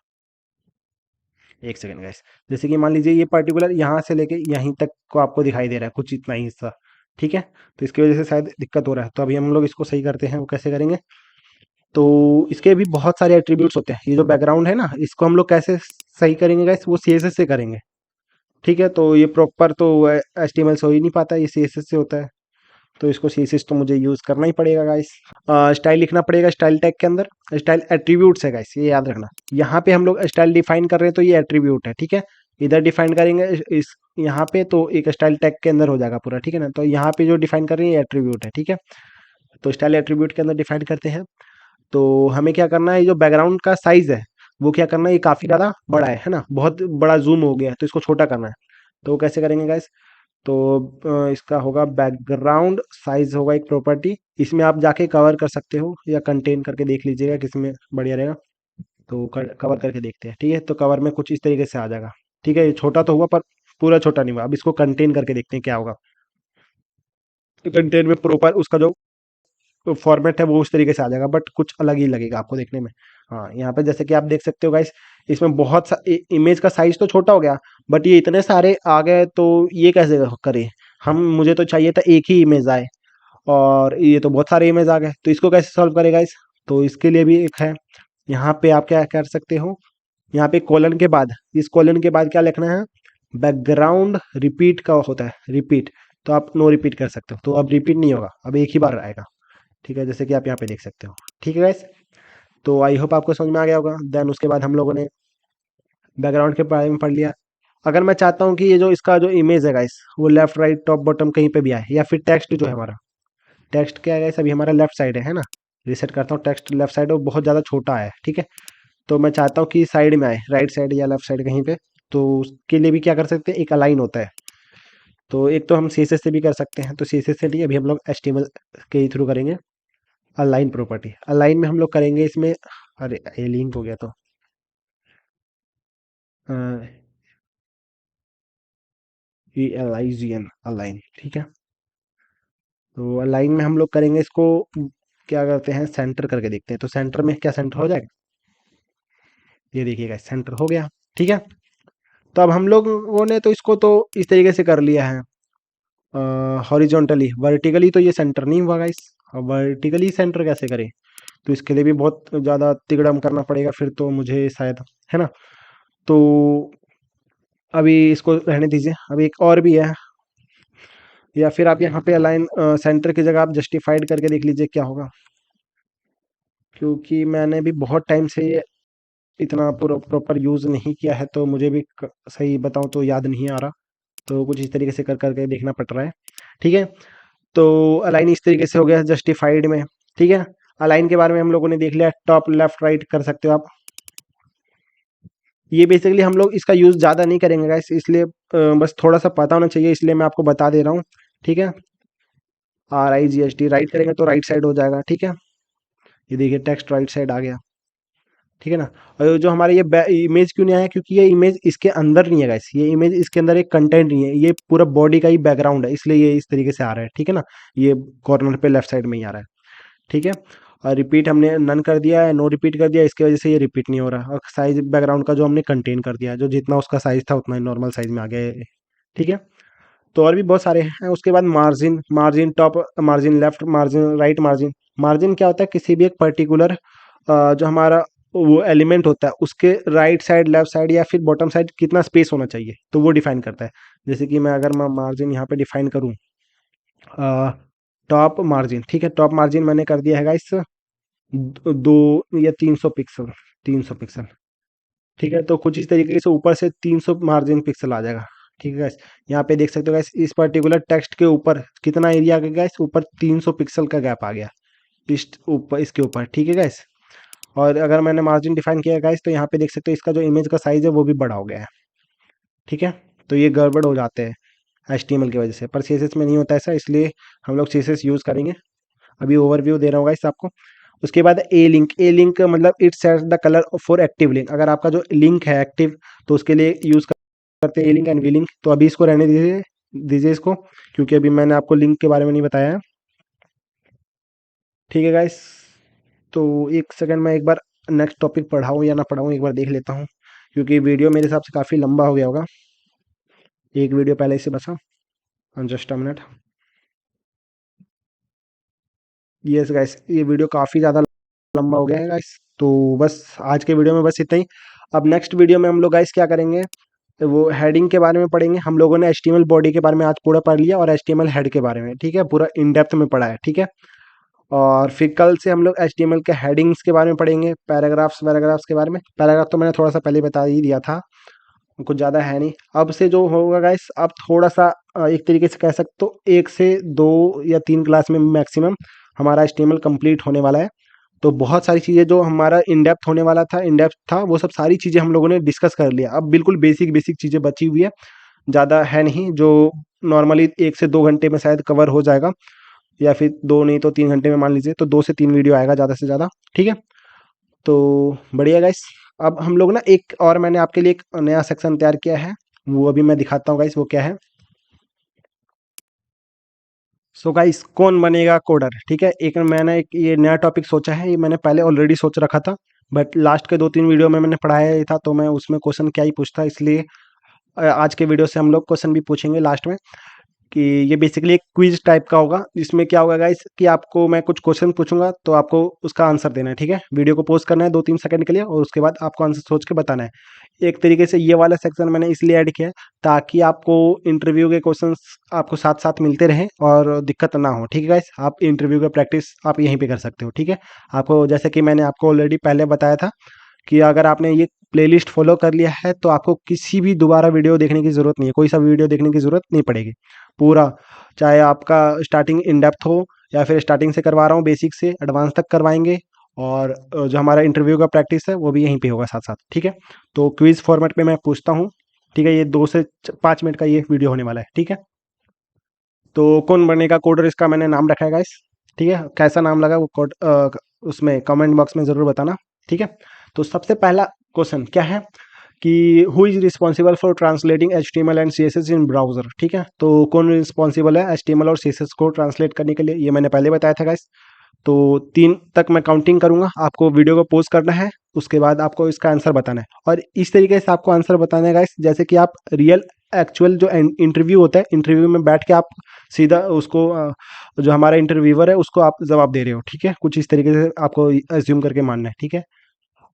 Speaker 1: एक सेकंड गाइस, जैसे कि मान लीजिए ये पर्टिकुलर यहाँ से लेके यहीं तक को आपको दिखाई दे रहा है, कुछ इतना ही हिस्सा। ठीक है, तो इसकी वजह से शायद दिक्कत हो रहा है, तो अभी हम लोग इसको सही करते हैं, वो कैसे करेंगे। तो इसके भी बहुत सारे एट्रीब्यूट्स होते हैं, ये जो बैकग्राउंड है ना, इसको हम लोग कैसे सही करेंगे गाइस, वो CSS से करेंगे। ठीक है, तो ये प्रॉपर तो HTML से हो ही नहीं पाता, ये CSS से होता है, तो इसको CSS तो मुझे यूज़ करना ही पड़ेगा गाइस। स्टाइल लिखना पड़ेगा स्टाइल टैग के अंदर, स्टाइल एट्रीब्यूट्स है गाइस, ये याद रखना। यहाँ पे हम लोग स्टाइल डिफाइन कर रहे हैं, तो ये एट्रीब्यूट है। ठीक है, इधर डिफाइन करेंगे इस यहाँ पे, तो एक स्टाइल टैग के अंदर हो जाएगा पूरा। ठीक है ना, तो यहाँ पे जो डिफाइन कर रहे हैं ये एट्रीब्यूट है। ठीक है, तो स्टाइल एट्रीब्यूट के अंदर डिफाइन करते हैं। तो हमें क्या करना है, ये जो बैकग्राउंड का साइज है वो क्या करना है, ये काफ़ी ज़्यादा बड़ा है ना, बहुत बड़ा जूम हो गया है, तो इसको छोटा करना है। तो वो कैसे करेंगे गाइस, तो इसका होगा बैकग्राउंड साइज होगा एक प्रॉपर्टी, इसमें आप जाके कवर कर सकते हो या कंटेन करके देख लीजिएगा किसमें बढ़िया रहेगा। तो कवर करके देखते हैं, ठीक है। तो कवर में कुछ इस तरीके से आ जाएगा, ठीक है। ये छोटा तो हुआ पर पूरा छोटा नहीं हुआ। अब इसको कंटेन करके देखते हैं क्या होगा। तो कंटेन में प्रॉपर उसका जो फॉर्मेट है वो उस तरीके से आ जाएगा, बट कुछ अलग ही लगेगा आपको देखने में। हाँ, यहाँ पे जैसे कि आप देख सकते हो गाइस, इसमें बहुत सा इमेज का साइज तो छोटा हो गया, बट ये इतने सारे आ गए तो ये कैसे करें हम। मुझे तो चाहिए था एक ही इमेज आए, और ये तो बहुत सारे इमेज आ गए, तो इसको कैसे सॉल्व करेगा गाइस। तो इसके लिए भी एक है, यहाँ पे आप क्या कर सकते हो, यहाँ पे कॉलन के बाद, इस कॉलन के बाद क्या लिखना है, बैकग्राउंड रिपीट का होता है, रिपीट। तो आप नो रिपीट कर सकते हो, तो अब रिपीट नहीं होगा, अब एक ही बार आएगा, ठीक है, जैसे कि आप यहाँ पे देख सकते हो। ठीक है गाइस, तो आई होप आपको समझ में आ गया होगा। देन उसके बाद हम लोगों ने बैकग्राउंड के बारे में पढ़ लिया। अगर मैं चाहता हूँ कि ये जो इसका जो इमेज है गाइस, वो लेफ्ट राइट टॉप बॉटम कहीं पे भी आए, या फिर टेक्स्ट जो है हमारा, टेक्स्ट क्या है गाइस, अभी हमारा लेफ्ट साइड है ना। रिसेट करता हूँ, टेक्स्ट लेफ्ट साइड और बहुत ज़्यादा छोटा है, ठीक है। तो मैं चाहता हूँ कि साइड में आए, राइट साइड या लेफ्ट साइड कहीं पे। तो उसके लिए भी क्या कर सकते हैं, एक अलाइन होता है। तो एक तो हम CSS से भी कर सकते हैं, तो CSS से नहीं, अभी हम लोग HTML के थ्रू करेंगे। अलाइन प्रॉपर्टी, अलाइन में हम लोग करेंगे इसमें, अरे ये लिंक हो गया तो ELIGN अलाइन, ठीक है। तो अलाइन में हम लोग करेंगे इसको, क्या करते हैं, सेंटर करके देखते हैं। तो सेंटर में क्या सेंटर हो जाएगा, ये देखिएगा सेंटर हो गया, ठीक है। तो अब हम लोगों ने तो इसको तो इस तरीके से कर लिया है, हॉरिजॉन्टली। वर्टिकली तो ये सेंटर नहीं हुआ गाइस, अब वर्टिकली सेंटर कैसे करें। तो इसके लिए भी बहुत ज़्यादा तिगड़म करना पड़ेगा फिर तो मुझे शायद, है ना। तो अभी इसको रहने दीजिए, अभी एक और भी है, या फिर आप यहाँ पे अलाइन सेंटर की जगह आप जस्टिफाइड करके देख लीजिए क्या होगा। क्योंकि मैंने भी बहुत टाइम से इतना प्रॉपर यूज़ नहीं किया है, तो मुझे भी सही बताऊँ तो याद नहीं आ रहा। तो कुछ इस तरीके से कर करके देखना पड़ रहा है, ठीक है। तो अलाइन इस तरीके से हो गया जस्टिफाइड में, ठीक है। अलाइन के बारे में हम लोगों ने देख लिया, टॉप लेफ्ट राइट कर सकते हो आप। ये बेसिकली हम लोग इसका यूज़ ज़्यादा नहीं करेंगे गाइस, इसलिए बस थोड़ा सा पता होना चाहिए, इसलिए मैं आपको बता दे रहा हूँ, ठीक है। RIGST राइट करेंगे तो राइट साइड हो जाएगा, ठीक है। ये देखिए टेक्स्ट राइट साइड आ गया, ठीक है ना। और जो हमारे ये इमेज क्यों नहीं आया, क्योंकि ये इमेज इसके अंदर नहीं है गाइस, ये इमेज इसके अंदर एक कंटेंट नहीं है, ये पूरा बॉडी का ही बैकग्राउंड है, इसलिए ये इस तरीके से आ रहा है, ठीक है ना। ये कॉर्नर पे लेफ्ट साइड में ही आ रहा है, ठीक है। और रिपीट हमने नन कर दिया है, नो रिपीट कर दिया, इसकी वजह से ये रिपीट नहीं हो रहा। और साइज बैकग्राउंड का जो हमने कंटेन कर दिया है, जो जितना उसका साइज था उतना ही नॉर्मल साइज में आ गया है, ठीक है। तो और भी बहुत सारे हैं। उसके बाद margin, margin top, margin left, margin right, margin. Margin क्या होता है, किसी भी एक पर्टिकुलर जो हमारा वो एलिमेंट होता है उसके राइट साइड, लेफ्ट साइड या फिर बॉटम साइड कितना स्पेस होना चाहिए, तो वो डिफाइन करता है। जैसे कि मैं अगर मैं मार्जिन यहाँ पे डिफाइन करूँ, टॉप मार्जिन, ठीक है, टॉप मार्जिन मैंने कर दिया है गाइस 2 या 300 पिक्सल, 300 पिक्सल, ठीक है। तो कुछ इस तरीके से ऊपर से 300 मार्जिन पिक्सल आ जाएगा, ठीक है गाइस। यहाँ पे देख सकते हो गाइस, इस पर्टिकुलर टेक्स्ट के ऊपर कितना एरिया आ गया गाइस, ऊपर 300 पिक्सल का गैप आ गया इस ऊपर, इसके ऊपर, ठीक है गाइस। और अगर मैंने मार्जिन डिफाइन किया गाइस, तो यहाँ पे देख सकते हो इसका जो इमेज का साइज है वो भी बड़ा हो गया है, ठीक है। तो ये गड़बड़ हो जाते हैं HTML की वजह से, पर CSS में नहीं होता ऐसा, इसलिए हम लोग CSS यूज़ करेंगे। अभी ओवरव्यू दे रहा हूँ गाइस आपको। उसके बाद ए लिंक, ए लिंक मतलब it sets the colour for active link. अगर आपका जो लिंक है एक्टिव, तो उसके लिए यूज़ करते हैं ए लिंक एंड वी लिंक। तो अभी इसको रहने दीजिए, दीजिए इसको, क्योंकि अभी मैंने आपको लिंक के बारे में नहीं बताया है, ठीक है गाइस। तो एक सेकंड में एक बार नेक्स्ट टॉपिक पढ़ाऊँ या ना पढ़ाऊँ एक बार देख लेता हूँ, क्योंकि वीडियो मेरे हिसाब से काफ़ी लंबा हो गया होगा, एक वीडियो पहले से बचा। Just a minute. Yes guys, ये वीडियो काफ़ी ज़्यादा लंबा हो गया है गाइस, तो बस आज के वीडियो में बस इतना ही। अब नेक्स्ट वीडियो में हम लोग गाइस क्या करेंगे, वो हेडिंग के बारे में पढ़ेंगे। हम लोगों ने HTML बॉडी के बारे में आज पूरा पढ़ लिया, और HTML हेड के बारे में, ठीक है, पूरा इन डेप्थ में पढ़ा है, ठीक है। और फिर कल से हम लोग HTML के हेडिंग्स के बारे में पढ़ेंगे, पैराग्राफ्स वैराग्राफ्स के बारे में। पैराग्राफ तो मैंने थोड़ा सा पहले बता ही दिया था, कुछ ज़्यादा है नहीं। अब से जो होगा गाइस, अब थोड़ा सा एक तरीके से कह सकते हो 1 से 2 या 3 क्लास में मैक्सिमम हमारा HTML कंप्लीट होने वाला है। तो बहुत सारी चीज़ें जो हमारा इन डेप्थ होने वाला था, इन डेप्थ था, वो सब सारी चीज़ें हम लोगों ने डिस्कस कर लिया। अब बिल्कुल बेसिक बेसिक चीज़ें बची हुई है, ज़्यादा है नहीं, जो नॉर्मली 1 से 2 घंटे में शायद कवर हो जाएगा, या फिर 2 नहीं तो 3 घंटे में मान लीजिए, तो 2 से 3 वीडियो आएगा ज़्यादा से ज़्यादा। ठीक है, तो बढ़िया गाइस। अब हम लोग ना एक और मैंने आपके लिए एक नया सेक्शन तैयार किया है, वो अभी मैं दिखाता हूँ गाइस, वो क्या है। सो गाइस, कौन बनेगा कोडर, ठीक है। एक मैंने एक ये नया टॉपिक सोचा है, ये मैंने पहले ऑलरेडी सोच रखा था, बट लास्ट के 2-3 वीडियो में मैंने पढ़ाया ही था, तो मैं उसमें क्वेश्चन क्या ही पूछता, इसलिए आज के वीडियो से हम लोग क्वेश्चन भी पूछेंगे लास्ट में। कि ये बेसिकली एक क्विज टाइप का होगा। इसमें क्या होगा गाइस कि आपको मैं कुछ क्वेश्चन पूछूंगा, तो आपको उसका आंसर देना है। ठीक है, वीडियो को पोस्ट करना है 2-3 सेकंड के लिए, और उसके बाद आपको आंसर सोच के बताना है। एक तरीके से ये वाला सेक्शन मैंने इसलिए ऐड किया है ताकि आपको इंटरव्यू के क्वेश्चंस आपको साथ साथ मिलते रहें और दिक्कत ना हो। ठीक है गाइस, आप इंटरव्यू का प्रैक्टिस आप यहीं पे कर सकते हो। ठीक है, आपको जैसे कि मैंने आपको ऑलरेडी पहले बताया था कि अगर आपने ये प्लेलिस्ट फॉलो कर लिया है, तो आपको किसी भी दोबारा वीडियो देखने की ज़रूरत नहीं है, कोई सा वीडियो देखने की ज़रूरत नहीं पड़ेगी। पूरा, चाहे आपका स्टार्टिंग इन डेप्थ हो, या फिर स्टार्टिंग से करवा रहा हूँ बेसिक से एडवांस तक करवाएंगे। और जो हमारा इंटरव्यू का प्रैक्टिस है वो भी यहीं पे होगा साथ साथ। ठीक है, तो क्विज फॉर्मेट पे मैं पूछता हूँ। ठीक है, ये 2 से 5 मिनट का ये वीडियो होने वाला है। ठीक है, तो कौन बनेगा कोडर, इसका मैंने नाम रखा है गाइस। ठीक है, कैसा नाम लगा वो कोड उसमें कमेंट बॉक्स में ज़रूर बताना। ठीक है, तो सबसे पहला क्वेश्चन क्या है कि who is responsible for translating H T M L and C S S in browser. ठीक है, तो कौन रिस्पॉन्सिबल है एच टी एम एल और सी एस एस को ट्रांसलेट करने के लिए, ये मैंने पहले बताया था गाइस। तो 3 तक मैं काउंटिंग करूंगा, आपको वीडियो को पॉज करना है, उसके बाद आपको इसका आंसर बताना है। और इस तरीके से आपको आंसर बताना है गाइस, जैसे कि आप रियल एक्चुअल जो इंटरव्यू होता है, इंटरव्यू में बैठ के आप सीधा उसको जो हमारा इंटरव्यूअर है उसको आप जवाब दे रहे हो। ठीक है, कुछ इस तरीके से आपको एज्यूम करके मानना है। ठीक है,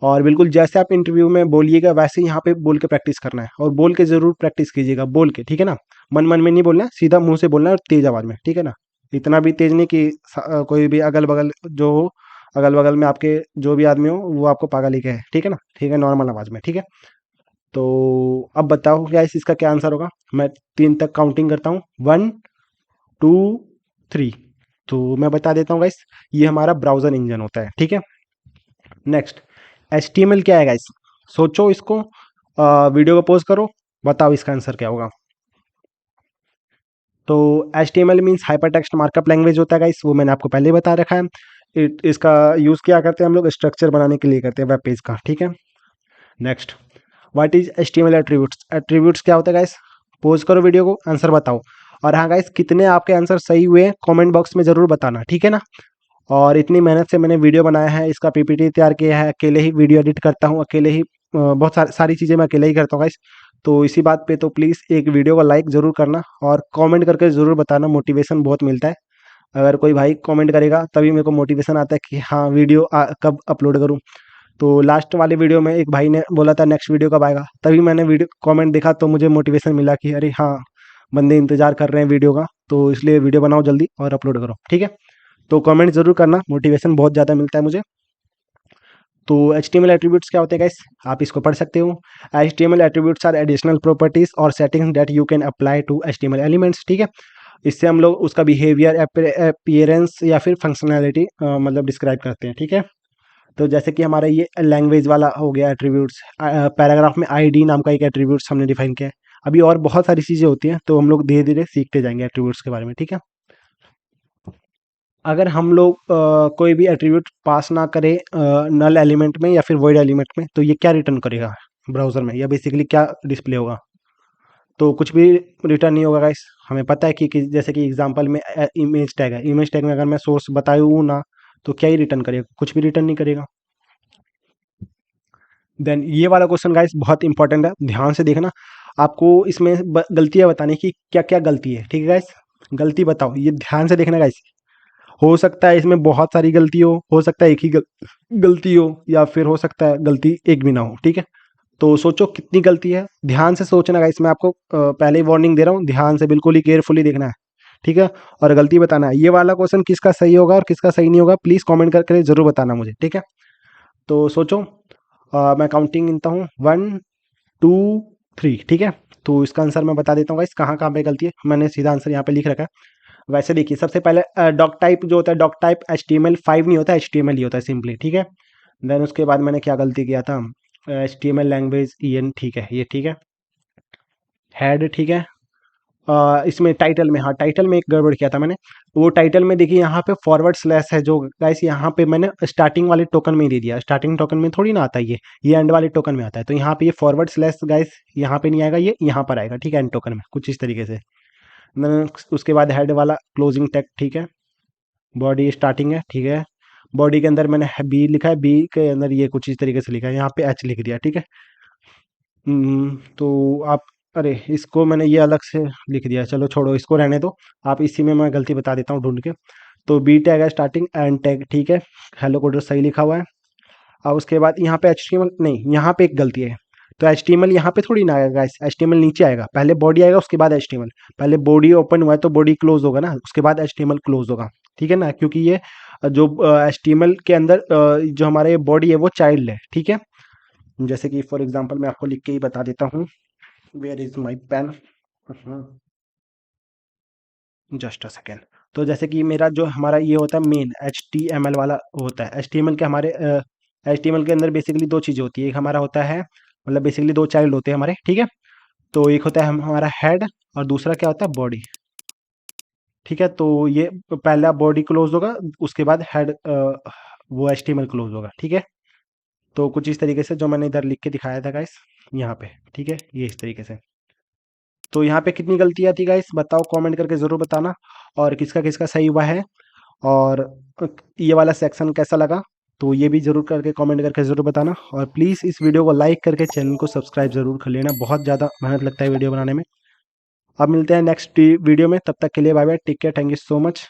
Speaker 1: और बिल्कुल जैसे आप इंटरव्यू में बोलिएगा वैसे ही यहाँ पे बोल के प्रैक्टिस करना है, और बोल के ज़रूर प्रैक्टिस कीजिएगा, बोल के। ठीक है ना, मन मन में नहीं बोलना है, सीधा मुंह से बोलना है और तेज आवाज़ में। ठीक है ना, इतना भी तेज नहीं कि कोई भी अगल बगल जो हो, अगल बगल में आपके जो भी आदमी हो वो आपको पागल ही कहे। ठीक है ना, ठीक है, नॉर्मल आवाज़ में। ठीक है, तो अब बताओ क्या इसका क्या आंसर होगा। मैं 3 तक काउंटिंग करता हूँ, 1, 2, 3। तो मैं बता देता हूँ गाइस, ये हमारा ब्राउज़र इंजन होता है। ठीक है, नेक्स्ट, HTML क्या है गाइस, सोचो इसको, वीडियो को पॉज करो, बताओ इसका आंसर क्या होगा। तो HTML means hyper text markup language होता है गाइस, वो मैंने आपको पहले ही बता रखा है। इसका यूज़ क्या करते हैं हम लोग, स्ट्रक्चर बनाने के लिए करते हैं वेब पेज का। ठीक है, next, what is HTML attributes, attributes क्या होता है गाइस, पॉज करो वीडियो को, आंसर बताओ। और हाँ गाइस, कितने आपके आंसर सही हुए कमेंट बॉक्स में ज़रूर बताना। ठीक है ना, और इतनी मेहनत से मैंने वीडियो बनाया है, इसका पीपीटी तैयार किया है, अकेले ही वीडियो एडिट करता हूँ, अकेले ही बहुत सारी चीज़ें मैं अकेले ही करता हूँ गाइस। तो इसी बात पे तो प्लीज़ एक वीडियो को लाइक ज़रूर करना, और कमेंट करके ज़रूर बताना, मोटिवेशन बहुत मिलता है। अगर कोई भाई कमेंट करेगा तभी मेरे को मोटिवेशन आता है कि हाँ वीडियो कब अपलोड करूँ। तो लास्ट वाले वीडियो में एक भाई ने बोला था नेक्स्ट वीडियो कब आएगा, तभी मैंने वीडियो कमेंट देखा, तो मुझे मोटिवेशन मिला कि अरे हाँ, बंदे इंतज़ार कर रहे हैं वीडियो का, तो इसलिए वीडियो बनाओ जल्दी और अपलोड करो। ठीक है, तो कमेंट ज़रूर करना, मोटिवेशन बहुत ज़्यादा मिलता है मुझे। तो HTML एट्रीब्यूट्स क्या होते हैं गाइस, आप इसको पढ़ सकते हो। HTML attributes are additional properties और settings that you can apply to HTML elements. ठीक है, इससे हम लोग उसका बिहेवियर, अपीयरेंस या फिर फंक्शनैलिटी मतलब डिस्क्राइब करते हैं। ठीक है, तो जैसे कि हमारा ये लैंग्वेज वाला हो गया एट्रीब्यूट्स, पैराग्राफ में ID नाम का एक एट्रीब्यूट्स हमने डिफाइन किया है। अभी और बहुत सारी चीज़ें होती हैं, तो हम लोग धीरे धीरे सीखते जाएंगे एट्रीब्यूट्स के बारे में। ठीक है, अगर हम लोग कोई भी एट्रीब्यूट पास ना करें नल एलिमेंट में या फिर वॉइड एलिमेंट में, तो ये क्या रिटर्न करेगा ब्राउज़र में, या बेसिकली क्या डिस्प्ले होगा। तो कुछ भी रिटर्न नहीं होगा गाइस। हमें पता है कि जैसे कि एग्जांपल में इमेज टैग है, इमेज टैग में अगर मैं सोर्स बताऊँ ना, तो क्या ही रिटर्न करेगा, कुछ भी रिटर्न नहीं करेगा। देन ये वाला क्वेश्चन गाइस बहुत इंपॉर्टेंट है, ध्यान से देखना। आपको इसमें गलतियाँ बतानी कि क्या क्या गलती है। ठीक है गाइस, गलती बताओ, ये ध्यान से देखना गाइस। हो सकता है इसमें बहुत सारी गलती हो सकता है एक ही गलती हो, या फिर हो सकता है गलती एक भी ना हो। ठीक है, तो सोचो कितनी गलती है, ध्यान से सोचना गाइस। मैं आपको पहले ही वार्निंग दे रहा हूँ, ध्यान से बिल्कुल ही केयरफुली देखना है। ठीक है, और गलती बताना है। ये वाला क्वेश्चन किसका सही होगा और किसका सही नहीं होगा, प्लीज़ कमेंट करके जरूर बताना मुझे। ठीक है, तो सोचो, मैं काउंटिंग गिनता हूँ, 1, 2, 3। ठीक है, तो इसका आंसर मैं बता देता हूँ गाइस, कहाँ कहाँ पे गलती है, मैंने सीधा आंसर यहाँ पे लिख रखा है। वैसे देखिए, सबसे पहले डॉक टाइप जो होता है, डॉक टाइप HTML5 नहीं होता, HTML ही होता है सिंपली। ठीक है, देन उसके बाद मैंने क्या गलती किया था, HTML लैंग्वेज EN। ठीक है, ये ठीक है, हेड ठीक है, इसमें टाइटल में, हाँ टाइटल में एक गड़बड़ किया था मैंने। वो टाइटल में देखिए यहाँ पे फॉरवर्ड स्लैश है जो गाइस, यहाँ पे मैंने स्टार्टिंग वाले टोकन में ही दे दिया। स्टार्टिंग टोकन में थोड़ी ना आता है ये एंड वाले टोकन में आता है। तो यहाँ पे ये फॉरवर्ड स्लैश गाइस यहाँ पे नहीं आएगा, ये यहाँ पर आएगा, ठीक है, एंड टोकन में कुछ इस तरीके से। उसके बाद हेड वाला क्लोजिंग टैग, ठीक है। बॉडी स्टार्टिंग है, ठीक है। बॉडी के अंदर मैंने बी लिखा है, बी के अंदर ये कुछ इस तरीके से लिखा है, यहाँ पे एच लिख दिया, ठीक है। तो आप, अरे इसको मैंने ये अलग से लिख दिया, चलो छोड़ो इसको रहने दो। आप इसी में मैं गलती बता देता हूँ ढूंढ के। तो बी टैग है स्टार्टिंग, एंड टैग, ठीक है। हेलो कोडर सही लिखा हुआ है। और उसके बाद यहाँ पे एच नहीं, यहाँ पे एक गलती है। तो एच यहाँ पे थोड़ी ना आएगा गाइस, एच नीचे आएगा, पहले बॉडी आएगा उसके बाद एच। पहले बॉडी ओपन हुआ है तो बॉडी क्लोज होगा ना, उसके बाद एच क्लोज होगा, ठीक है ना, क्योंकि ये जो एच के अंदर जो हमारा ये बॉडी है वो चाइल्ड है, ठीक है। जैसे कि फॉर एग्जांपल मैं आपको लिख के ही बता देता हूँ। Where is my pen, just a second. तो जैसे कि मेरा जो हमारा ये होता है मेन HTML वाला होता है, HTML के हमारे HTML के अंदर बेसिकली दो चीज़ें होती है। एक हमारा होता है, मतलब बेसिकली दो चाइल्ड होते हैं हमारे, ठीक है। तो एक होता है हमारा हेड, और दूसरा क्या होता है, बॉडी, ठीक है। तो ये पहला बॉडी क्लोज होगा, उसके बाद हेड वो HTML क्लोज होगा, ठीक है। तो कुछ इस तरीके से जो मैंने इधर लिख के दिखाया था गाइस यहाँ पे, ठीक है, ये इस तरीके से। तो यहाँ पे कितनी गलतियाँ थी गाइस बताओ, कमेंट करके ज़रूर बताना, और किसका किसका सही हुआ है। और ये वाला सेक्शन कैसा लगा, तो ये भी ज़रूर करके कमेंट करके ज़रूर बताना। और प्लीज़ इस वीडियो को लाइक करके चैनल को सब्सक्राइब ज़रूर कर लेना, बहुत ज़्यादा मेहनत लगता है वीडियो बनाने में। अब मिलते हैं नेक्स्ट वीडियो में, तब तक के लिए bye bye, take care, thank you so much.